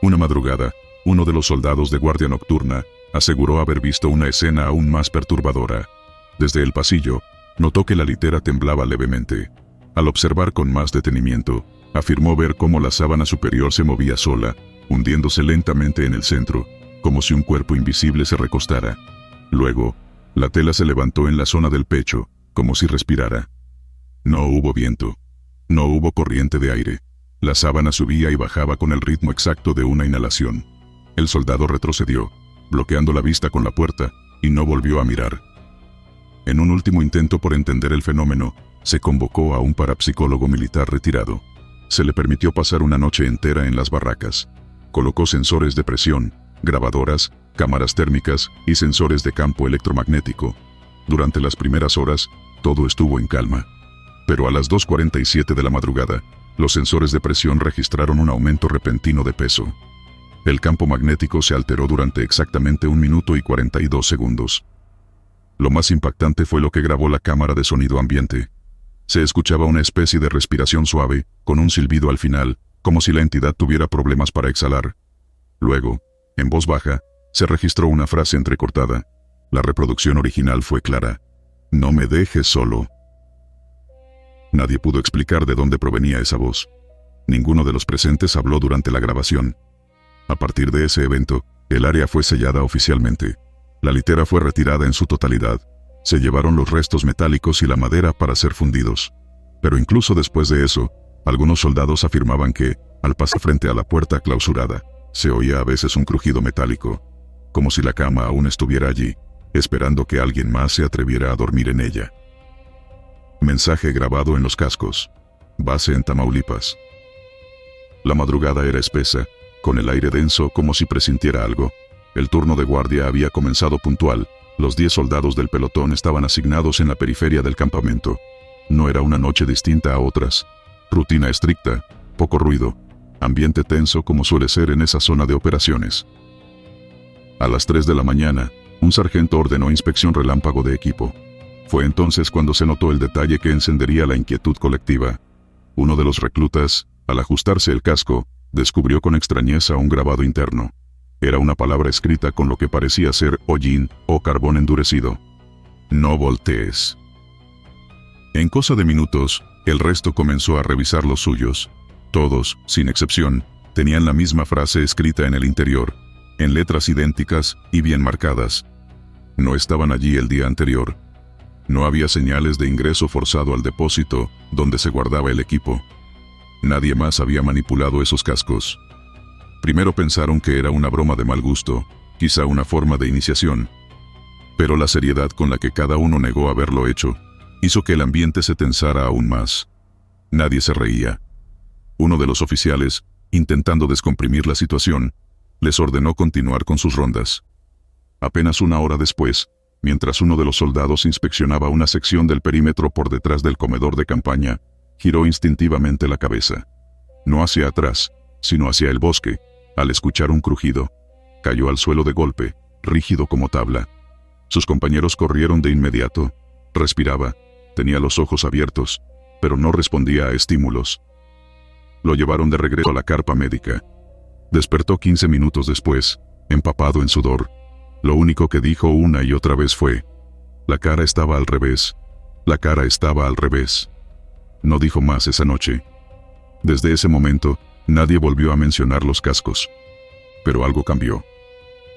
Una madrugada, uno de los soldados de guardia nocturna aseguró haber visto una escena aún más perturbadora. Desde el pasillo, notó que la litera temblaba levemente. Al observar con más detenimiento, afirmó ver cómo la sábana superior se movía sola, hundiéndose lentamente en el centro, como si un cuerpo invisible se recostara. Luego, la tela se levantó en la zona del pecho, como si respirara. No hubo viento. No hubo corriente de aire. La sábana subía y bajaba con el ritmo exacto de una inhalación. El soldado retrocedió, bloqueando la vista con la puerta, y no volvió a mirar. En un último intento por entender el fenómeno, se convocó a un parapsicólogo militar retirado. Se le permitió pasar una noche entera en las barracas. Colocó sensores de presión, grabadoras, cámaras térmicas y sensores de campo electromagnético. Durante las primeras horas, todo estuvo en calma. Pero a las 2:47 de la madrugada, los sensores de presión registraron un aumento repentino de peso. El campo magnético se alteró durante exactamente 1 minuto y 42 segundos. Lo más impactante fue lo que grabó la cámara de sonido ambiente. Se escuchaba una especie de respiración suave, con un silbido al final, como si la entidad tuviera problemas para exhalar. Luego, en voz baja, se registró una frase entrecortada. La reproducción original fue clara. «No me dejes solo». Nadie pudo explicar de dónde provenía esa voz. Ninguno de los presentes habló durante la grabación. A partir de ese evento, el área fue sellada oficialmente. La litera fue retirada en su totalidad. Se llevaron los restos metálicos y la madera para ser fundidos. Pero incluso después de eso, algunos soldados afirmaban que, al pasar frente a la puerta clausurada, se oía a veces un crujido metálico, como si la cama aún estuviera allí, esperando que alguien más se atreviera a dormir en ella. Mensaje grabado en los cascos. Base en Tamaulipas. La madrugada era espesa, con el aire denso como si presintiera algo. El turno de guardia había comenzado puntual. Los 10 soldados del pelotón estaban asignados en la periferia del campamento. No era una noche distinta a otras. Rutina estricta, poco ruido, ambiente tenso como suele ser en esa zona de operaciones. A las 3 de la mañana, un sargento ordenó inspección relámpago de equipo. Fue entonces cuando se notó el detalle que encendería la inquietud colectiva. Uno de los reclutas, al ajustarse el casco, descubrió con extrañeza un grabado interno. Era una palabra escrita con lo que parecía ser hollín o carbón endurecido. «No voltees». En cosa de minutos, el resto comenzó a revisar los suyos. Todos, sin excepción, tenían la misma frase escrita en el interior, en letras idénticas y bien marcadas. No estaban allí el día anterior. No había señales de ingreso forzado al depósito, donde se guardaba el equipo. Nadie más había manipulado esos cascos. Primero pensaron que era una broma de mal gusto, quizá una forma de iniciación. Pero la seriedad con la que cada uno negó haberlo hecho, hizo que el ambiente se tensara aún más. Nadie se reía. Uno de los oficiales, intentando descomprimir la situación, les ordenó continuar con sus rondas. Apenas 1 hora después, mientras uno de los soldados inspeccionaba una sección del perímetro por detrás del comedor de campaña, giró instintivamente la cabeza. No hacia atrás, sino hacia el bosque. Al escuchar un crujido, cayó al suelo de golpe, rígido como tabla. Sus compañeros corrieron de inmediato. Respiraba, tenía los ojos abiertos, pero no respondía a estímulos. Lo llevaron de regreso a la carpa médica. Despertó 15 minutos después, empapado en sudor. Lo único que dijo una y otra vez fue: «La cara estaba al revés. La cara estaba al revés». No dijo más esa noche. Desde ese momento, nadie volvió a mencionar los cascos. Pero algo cambió.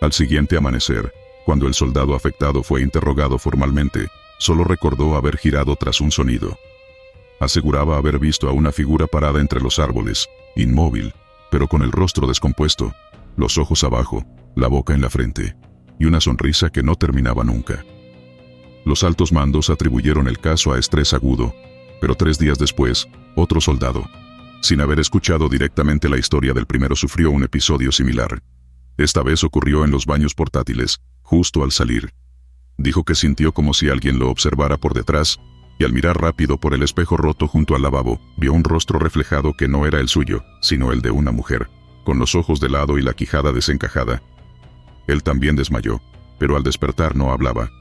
Al siguiente amanecer, cuando el soldado afectado fue interrogado formalmente, solo recordó haber girado tras un sonido. Aseguraba haber visto a una figura parada entre los árboles, inmóvil, pero con el rostro descompuesto, los ojos abajo, la boca en la frente, y una sonrisa que no terminaba nunca. Los altos mandos atribuyeron el caso a estrés agudo, pero 3 días después, otro soldado, sin haber escuchado directamente la historia del primero, sufrió un episodio similar. Esta vez ocurrió en los baños portátiles, justo al salir. Dijo que sintió como si alguien lo observara por detrás, y al mirar rápido por el espejo roto junto al lavabo, vio un rostro reflejado que no era el suyo, sino el de una mujer, con los ojos de lado y la quijada desencajada. Él también desmayó, pero al despertar no hablaba.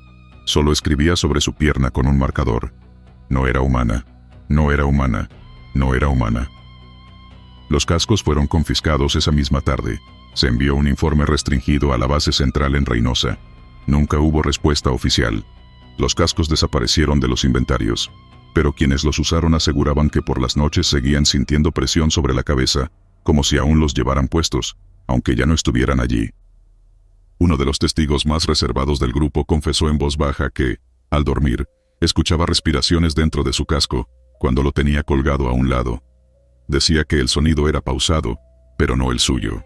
Solo escribía sobre su pierna con un marcador. No era humana, no era humana, no era humana. Los cascos fueron confiscados esa misma tarde. Se envió un informe restringido a la base central en Reynosa. Nunca hubo respuesta oficial. Los cascos desaparecieron de los inventarios, pero quienes los usaron aseguraban que por las noches seguían sintiendo presión sobre la cabeza, como si aún los llevaran puestos, aunque ya no estuvieran allí. Uno de los testigos más reservados del grupo confesó en voz baja que, al dormir, escuchaba respiraciones dentro de su casco, cuando lo tenía colgado a un lado. Decía que el sonido era pausado, pero no el suyo.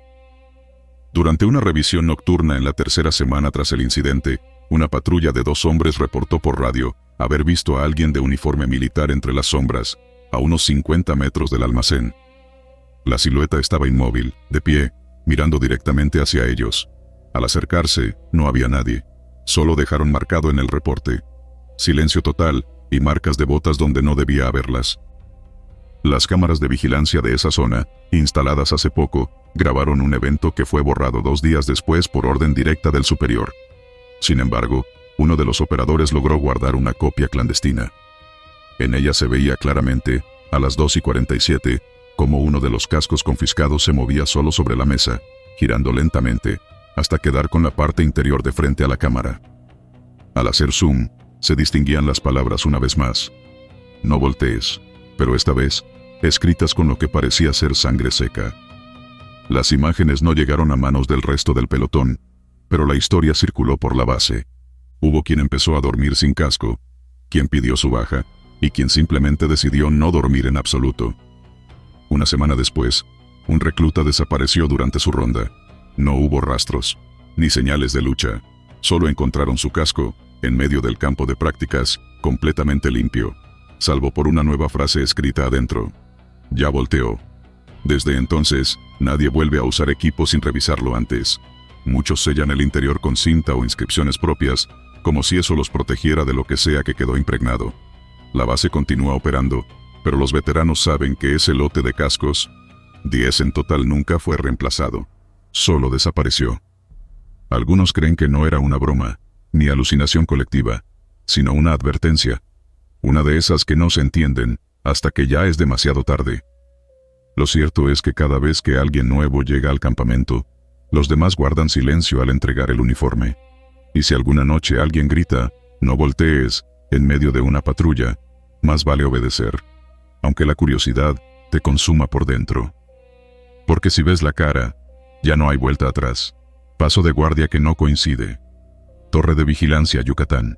Durante una revisión nocturna en la tercera semana tras el incidente, una patrulla de 2 hombres reportó por radio haber visto a alguien de uniforme militar entre las sombras, a unos 50 metros del almacén. La silueta estaba inmóvil, de pie, mirando directamente hacia ellos. Al acercarse, no había nadie. Solo dejaron marcado en el reporte: silencio total y marcas de botas donde no debía haberlas. Las cámaras de vigilancia de esa zona, instaladas hace poco, grabaron un evento que fue borrado 2 días después por orden directa del superior. Sin embargo, uno de los operadores logró guardar una copia clandestina. En ella se veía claramente, a las 2:47, como uno de los cascos confiscados se movía solo sobre la mesa, girando lentamente, hasta quedar con la parte interior de frente a la cámara. Al hacer zoom, se distinguían las palabras una vez más. No voltees, pero esta vez, escritas con lo que parecía ser sangre seca. Las imágenes no llegaron a manos del resto del pelotón, pero la historia circuló por la base. Hubo quien empezó a dormir sin casco, quien pidió su baja, y quien simplemente decidió no dormir en absoluto. Una semana después, un recluta desapareció durante su ronda. No hubo rastros, ni señales de lucha. Solo encontraron su casco, en medio del campo de prácticas, completamente limpio, salvo por una nueva frase escrita adentro: ya volteó. Desde entonces, nadie vuelve a usar equipo sin revisarlo antes. Muchos sellan el interior con cinta o inscripciones propias, como si eso los protegiera de lo que sea que quedó impregnado. La base continúa operando, pero los veteranos saben que ese lote de cascos, 10 en total, nunca fue reemplazado. Solo desapareció. Algunos creen que no era una broma, ni alucinación colectiva, sino una advertencia. Una de esas que no se entienden, hasta que ya es demasiado tarde. Lo cierto es que cada vez que alguien nuevo llega al campamento, los demás guardan silencio al entregar el uniforme. Y si alguna noche alguien grita, no voltees, en medio de una patrulla, más vale obedecer, aunque la curiosidad te consuma por dentro. Porque si ves la cara, ya no hay vuelta atrás. Paso de guardia que no coincide. Torre de Vigilancia, Yucatán.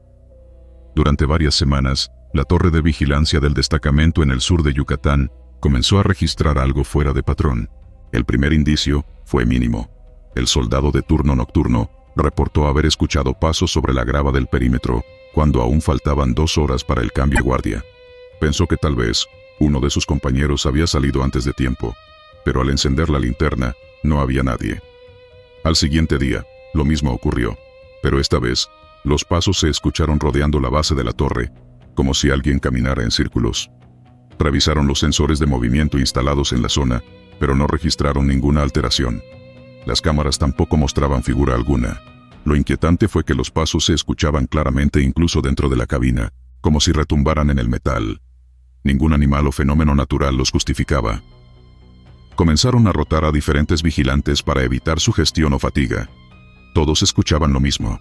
Durante varias semanas, la torre de vigilancia del destacamento en el sur de Yucatán comenzó a registrar algo fuera de patrón. El primer indicio fue mínimo. El soldado de turno nocturno reportó haber escuchado pasos sobre la grava del perímetro, cuando aún faltaban 2 horas para el cambio de guardia. Pensó que tal vez uno de sus compañeros había salido antes de tiempo, pero al encender la linterna, no había nadie. Al siguiente día, lo mismo ocurrió, pero esta vez, los pasos se escucharon rodeando la base de la torre, como si alguien caminara en círculos. Revisaron los sensores de movimiento instalados en la zona, pero no registraron ninguna alteración. Las cámaras tampoco mostraban figura alguna. Lo inquietante fue que los pasos se escuchaban claramente incluso dentro de la cabina, como si retumbaran en el metal. Ningún animal o fenómeno natural los justificaba. Comenzaron a rotar a diferentes vigilantes para evitar sugestión o fatiga. Todos escuchaban lo mismo.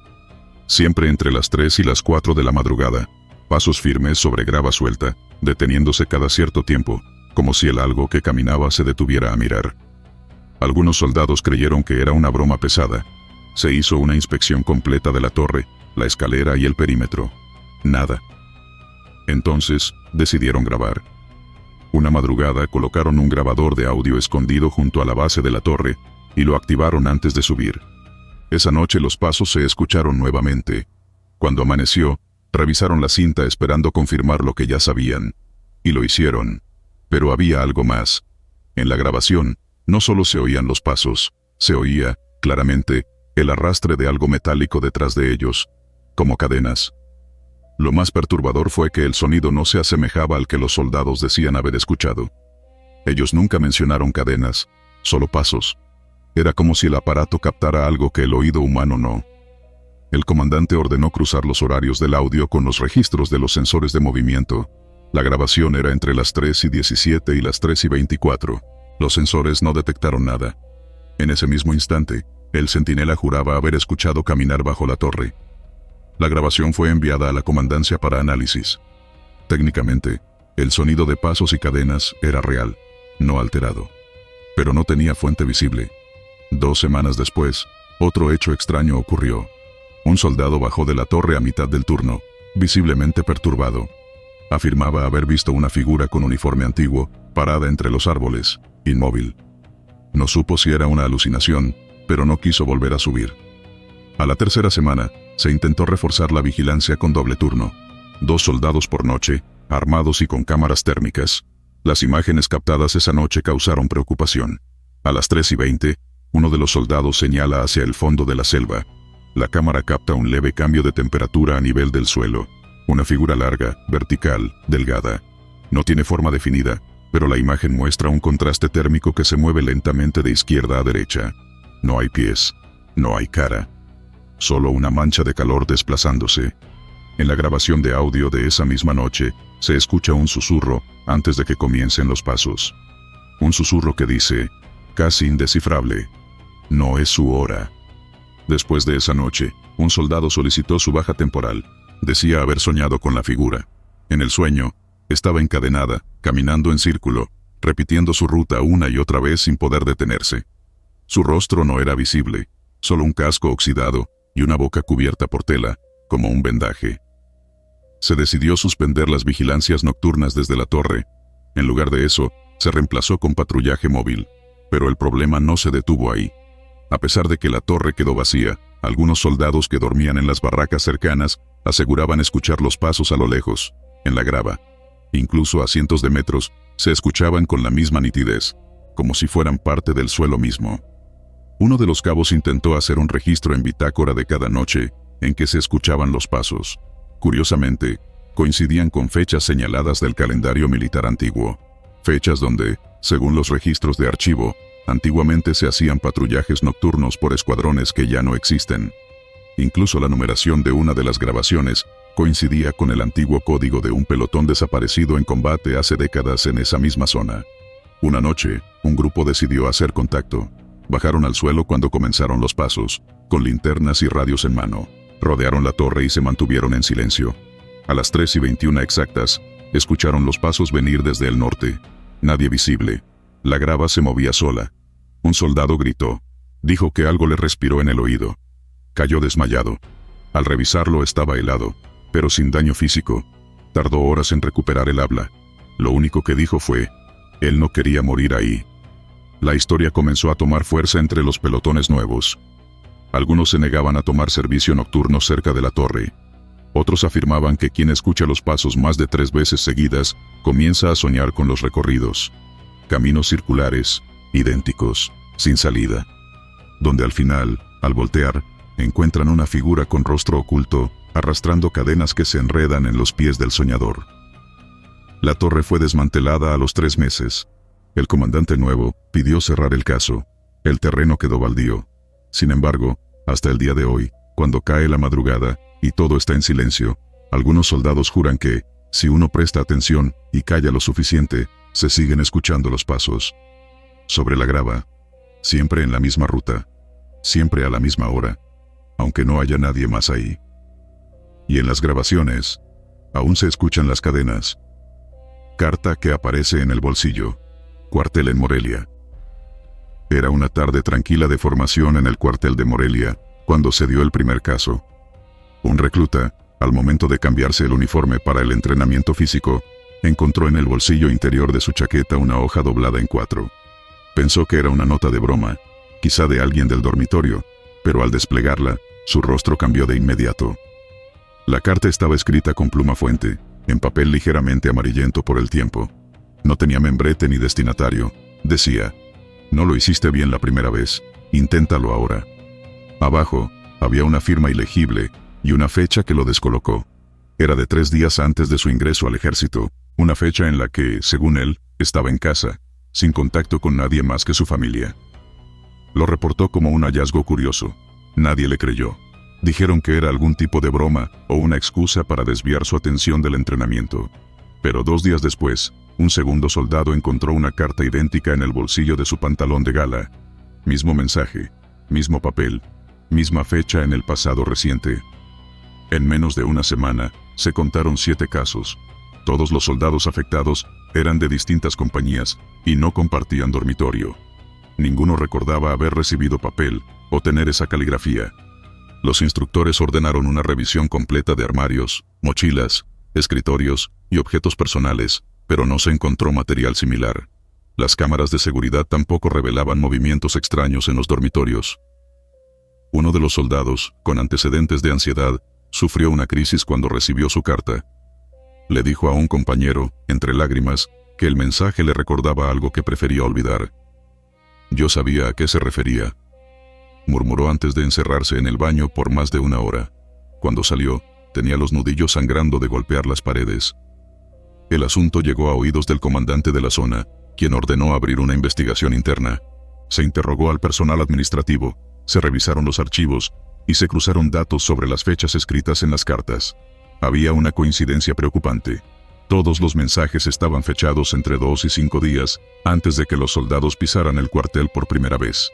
Siempre entre las 3 y las 4 de la madrugada. Pasos firmes sobre grava suelta, deteniéndose cada cierto tiempo, como si el algo que caminaba se detuviera a mirar. Algunos soldados creyeron que era una broma pesada. Se hizo una inspección completa de la torre, la escalera y el perímetro. Nada. Entonces, decidieron grabar. Una madrugada colocaron un grabador de audio escondido junto a la base de la torre, y lo activaron antes de subir. Esa noche los pasos se escucharon nuevamente. Cuando amaneció, revisaron la cinta esperando confirmar lo que ya sabían. Y lo hicieron. Pero había algo más. En la grabación, no solo se oían los pasos, se oía, claramente, el arrastre de algo metálico detrás de ellos, como cadenas. Lo más perturbador fue que el sonido no se asemejaba al que los soldados decían haber escuchado. Ellos nunca mencionaron cadenas, solo pasos. Era como si el aparato captara algo que el oído humano no. El comandante ordenó cruzar los horarios del audio con los registros de los sensores de movimiento. La grabación era entre las 3:17 y las 3:24. Los sensores no detectaron nada. En ese mismo instante, el centinela juraba haber escuchado caminar bajo la torre. La grabación fue enviada a la comandancia para análisis. Técnicamente, el sonido de pasos y cadenas era real, no alterado. Pero no tenía fuente visible. 2 semanas después, otro hecho extraño ocurrió. Un soldado bajó de la torre a mitad del turno, visiblemente perturbado. Afirmaba haber visto una figura con uniforme antiguo, parada entre los árboles, inmóvil. No supo si era una alucinación, pero no quiso volver a subir. A la tercera semana, se intentó reforzar la vigilancia con doble turno. 2 soldados por noche, armados y con cámaras térmicas. Las imágenes captadas esa noche causaron preocupación. A las 3:20, uno de los soldados señala hacia el fondo de la selva. La cámara capta un leve cambio de temperatura a nivel del suelo. Una figura larga, vertical, delgada. No tiene forma definida, pero la imagen muestra un contraste térmico que se mueve lentamente de izquierda a derecha. No hay pies, no hay cara. Solo una mancha de calor desplazándose. En la grabación de audio de esa misma noche, se escucha un susurro antes de que comiencen los pasos. Un susurro que dice, casi indescifrable, no es su hora. Después de esa noche, un soldado solicitó su baja temporal. Decía haber soñado con la figura. En el sueño, estaba encadenada, caminando en círculo, repitiendo su ruta una y otra vez sin poder detenerse. Su rostro no era visible, solo un casco oxidado y una boca cubierta por tela, como un vendaje. Se decidió suspender las vigilancias nocturnas desde la torre. En lugar de eso, se reemplazó con patrullaje móvil. Pero el problema no se detuvo ahí. A pesar de que la torre quedó vacía, algunos soldados que dormían en las barracas cercanas aseguraban escuchar los pasos a lo lejos, en la grava. Incluso a cientos de metros, se escuchaban con la misma nitidez, como si fueran parte del suelo mismo. Uno de los cabos intentó hacer un registro en bitácora de cada noche en que se escuchaban los pasos. Curiosamente, coincidían con fechas señaladas del calendario militar antiguo. Fechas donde, según los registros de archivo, antiguamente se hacían patrullajes nocturnos por escuadrones que ya no existen. Incluso la numeración de una de las grabaciones coincidía con el antiguo código de un pelotón desaparecido en combate hace décadas en esa misma zona. Una noche, un grupo decidió hacer contacto. Bajaron al suelo cuando comenzaron los pasos, con linternas y radios en mano. Rodearon la torre y se mantuvieron en silencio. A las 3:21 exactas, escucharon los pasos venir desde el norte. Nadie visible. La grava se movía sola. Un soldado gritó. Dijo que algo le respiró en el oído. Cayó desmayado. Al revisarlo estaba helado, pero sin daño físico. Tardó horas en recuperar el habla. Lo único que dijo fue, él no quería morir ahí. La historia comenzó a tomar fuerza entre los pelotones nuevos. Algunos se negaban a tomar servicio nocturno cerca de la torre. Otros afirmaban que quien escucha los pasos más de 3 veces seguidas, comienza a soñar con los recorridos. Caminos circulares, idénticos, sin salida. Donde al final, al voltear, encuentran una figura con rostro oculto, arrastrando cadenas que se enredan en los pies del soñador. La torre fue desmantelada a los 3 meses. El comandante nuevo pidió cerrar el caso. El terreno quedó baldío. Sin embargo, hasta el día de hoy, cuando cae la madrugada y todo está en silencio, algunos soldados juran que, si uno presta atención y calla lo suficiente, se siguen escuchando los pasos. Sobre la grava, siempre en la misma ruta, siempre a la misma hora, aunque no haya nadie más ahí. Y en las grabaciones, aún se escuchan las cadenas. Carta que aparece en el bolsillo. Cuartel en Morelia. Era una tarde tranquila de formación en el cuartel de Morelia, cuando se dio el primer caso. Un recluta, al momento de cambiarse el uniforme para el entrenamiento físico, Encontró en el bolsillo interior de su chaqueta una hoja doblada en 4. Pensó que era una nota de broma, quizá de alguien del dormitorio, pero al desplegarla, su rostro cambió de inmediato. La carta estaba escrita con pluma fuente, en papel ligeramente amarillento por el tiempo. No tenía membrete ni destinatario. Decía: no lo hiciste bien la primera vez, inténtalo ahora. Abajo, había una firma ilegible y una fecha que lo descolocó. Era de 3 días antes de su ingreso al ejército, una fecha en la que, según él, estaba en casa, sin contacto con nadie más que su familia. Lo reportó como un hallazgo curioso. Nadie le creyó. Dijeron que era algún tipo de broma o una excusa para desviar su atención del entrenamiento. Pero 2 días después, un segundo soldado encontró una carta idéntica en el bolsillo de su pantalón de gala. Mismo mensaje, mismo papel, misma fecha en el pasado reciente. En menos de una semana, se contaron 7 casos. Todos los soldados afectados eran de distintas compañías y no compartían dormitorio. Ninguno recordaba haber recibido papel o tener esa caligrafía. Los instructores ordenaron una revisión completa de armarios, mochilas, escritorios y objetos personales, pero no se encontró material similar. Las cámaras de seguridad tampoco revelaban movimientos extraños en los dormitorios. Uno de los soldados, con antecedentes de ansiedad, sufrió una crisis cuando recibió su carta. Le dijo a un compañero, entre lágrimas, que el mensaje le recordaba algo que prefería olvidar. Yo sabía a qué se refería, murmuró antes de encerrarse en el baño por más de 1 hora. Cuando salió, tenía los nudillos sangrando de golpear las paredes. El asunto llegó a oídos del comandante de la zona, quien ordenó abrir una investigación interna. Se interrogó al personal administrativo, se revisaron los archivos y se cruzaron datos sobre las fechas escritas en las cartas. Había una coincidencia preocupante. Todos los mensajes estaban fechados entre 2 y 5 días antes de que los soldados pisaran el cuartel por primera vez.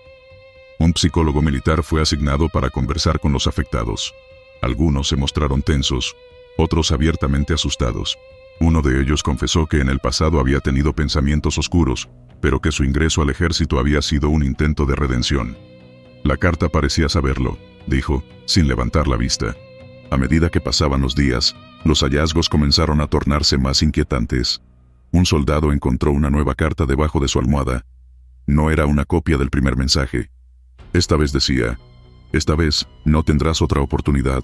Un psicólogo militar fue asignado para conversar con los afectados. Algunos se mostraron tensos, otros abiertamente asustados. Uno de ellos confesó que en el pasado había tenido pensamientos oscuros, pero que su ingreso al ejército había sido un intento de redención. La carta parecía saberlo, dijo, sin levantar la vista. A medida que pasaban los días, los hallazgos comenzaron a tornarse más inquietantes. Un soldado encontró una nueva carta debajo de su almohada. No era una copia del primer mensaje. Esta vez decía: esta vez no tendrás otra oportunidad.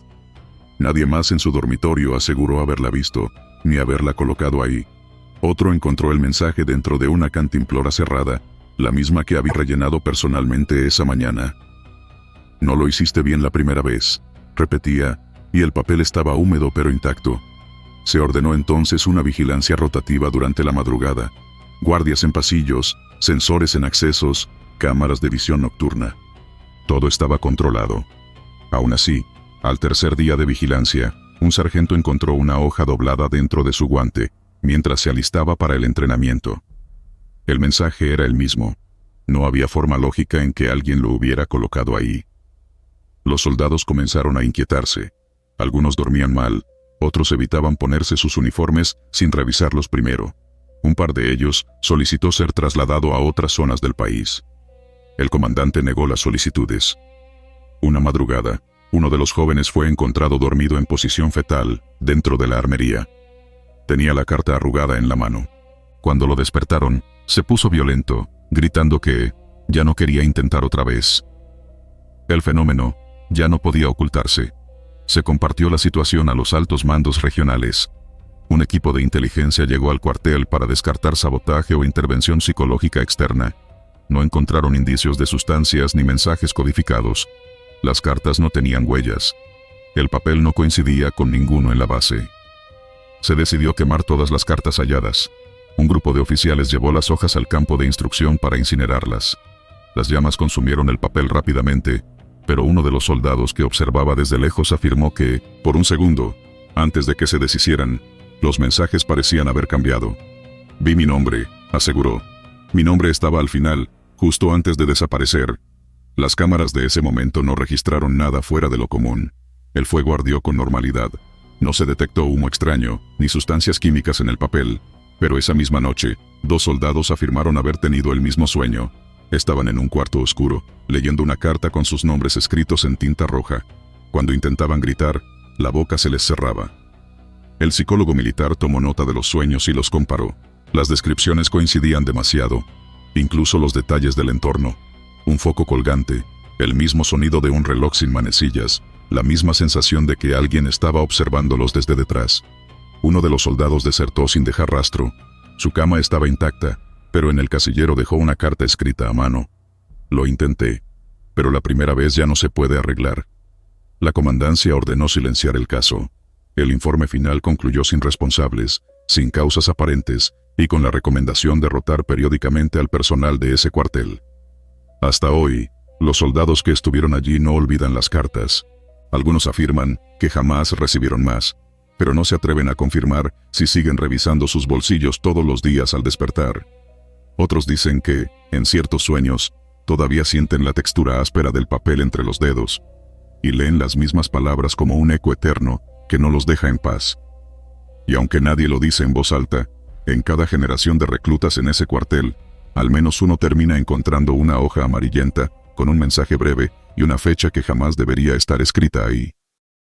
Nadie más en su dormitorio aseguró haberla visto, ni haberla colocado ahí. Otro encontró el mensaje dentro de una cantimplora cerrada, la misma que había rellenado personalmente esa mañana. No lo hiciste bien la primera vez, repetía, y el papel estaba húmedo pero intacto. Se ordenó entonces una vigilancia rotativa durante la madrugada. Guardias en pasillos, sensores en accesos, cámaras de visión nocturna. Todo estaba controlado. Aún así, al tercer día de vigilancia, un sargento encontró una hoja doblada dentro de su guante, mientras se alistaba para el entrenamiento. El mensaje era el mismo. No había forma lógica en que alguien lo hubiera colocado ahí. Los soldados comenzaron a inquietarse. Algunos dormían mal, otros evitaban ponerse sus uniformes sin revisarlos primero. Un par de ellos solicitó ser trasladado a otras zonas del país. El comandante negó las solicitudes. Una madrugada, uno de los jóvenes fue encontrado dormido en posición fetal, dentro de la armería. Tenía la carta arrugada en la mano. Cuando lo despertaron, se puso violento, gritando que ya no quería intentar otra vez. El fenómeno ya no podía ocultarse. Se compartió la situación a los altos mandos regionales. Un equipo de inteligencia llegó al cuartel para descartar sabotaje o intervención psicológica externa. No encontraron indicios de sustancias ni mensajes codificados. Las cartas no tenían huellas. El papel no coincidía con ninguno en la base. Se decidió quemar todas las cartas halladas. Un grupo de oficiales llevó las hojas al campo de instrucción para incinerarlas. Las llamas consumieron el papel rápidamente, pero uno de los soldados que observaba desde lejos afirmó que, por un segundo, antes de que se deshicieran, los mensajes parecían haber cambiado. Vi mi nombre, aseguró. Mi nombre estaba al final, justo antes de desaparecer. Las cámaras de ese momento no registraron nada fuera de lo común. El fuego ardió con normalidad. No se detectó humo extraño, ni sustancias químicas en el papel. Pero esa misma noche, 2 soldados afirmaron haber tenido el mismo sueño. Estaban en un cuarto oscuro, leyendo una carta con sus nombres escritos en tinta roja. Cuando intentaban gritar, la boca se les cerraba. El psicólogo militar tomó nota de los sueños y los comparó. Las descripciones coincidían demasiado, incluso los detalles del entorno. Un foco colgante, el mismo sonido de un reloj sin manecillas, la misma sensación de que alguien estaba observándolos desde detrás. Uno de los soldados desertó sin dejar rastro. Su cama estaba intacta, pero en el casillero dejó una carta escrita a mano. Lo intenté, pero la primera vez ya no se puede arreglar. La comandancia ordenó silenciar el caso. El informe final concluyó sin responsables, sin causas aparentes, y con la recomendación de rotar periódicamente al personal de ese cuartel. Hasta hoy, los soldados que estuvieron allí no olvidan las cartas. Algunos afirman que jamás recibieron más, pero no se atreven a confirmar si siguen revisando sus bolsillos todos los días al despertar. Otros dicen que, en ciertos sueños, todavía sienten la textura áspera del papel entre los dedos, y leen las mismas palabras como un eco eterno que no los deja en paz. Y aunque nadie lo dice en voz alta, en cada generación de reclutas en ese cuartel, al menos uno termina encontrando una hoja amarillenta con un mensaje breve y una fecha que jamás debería estar escrita ahí.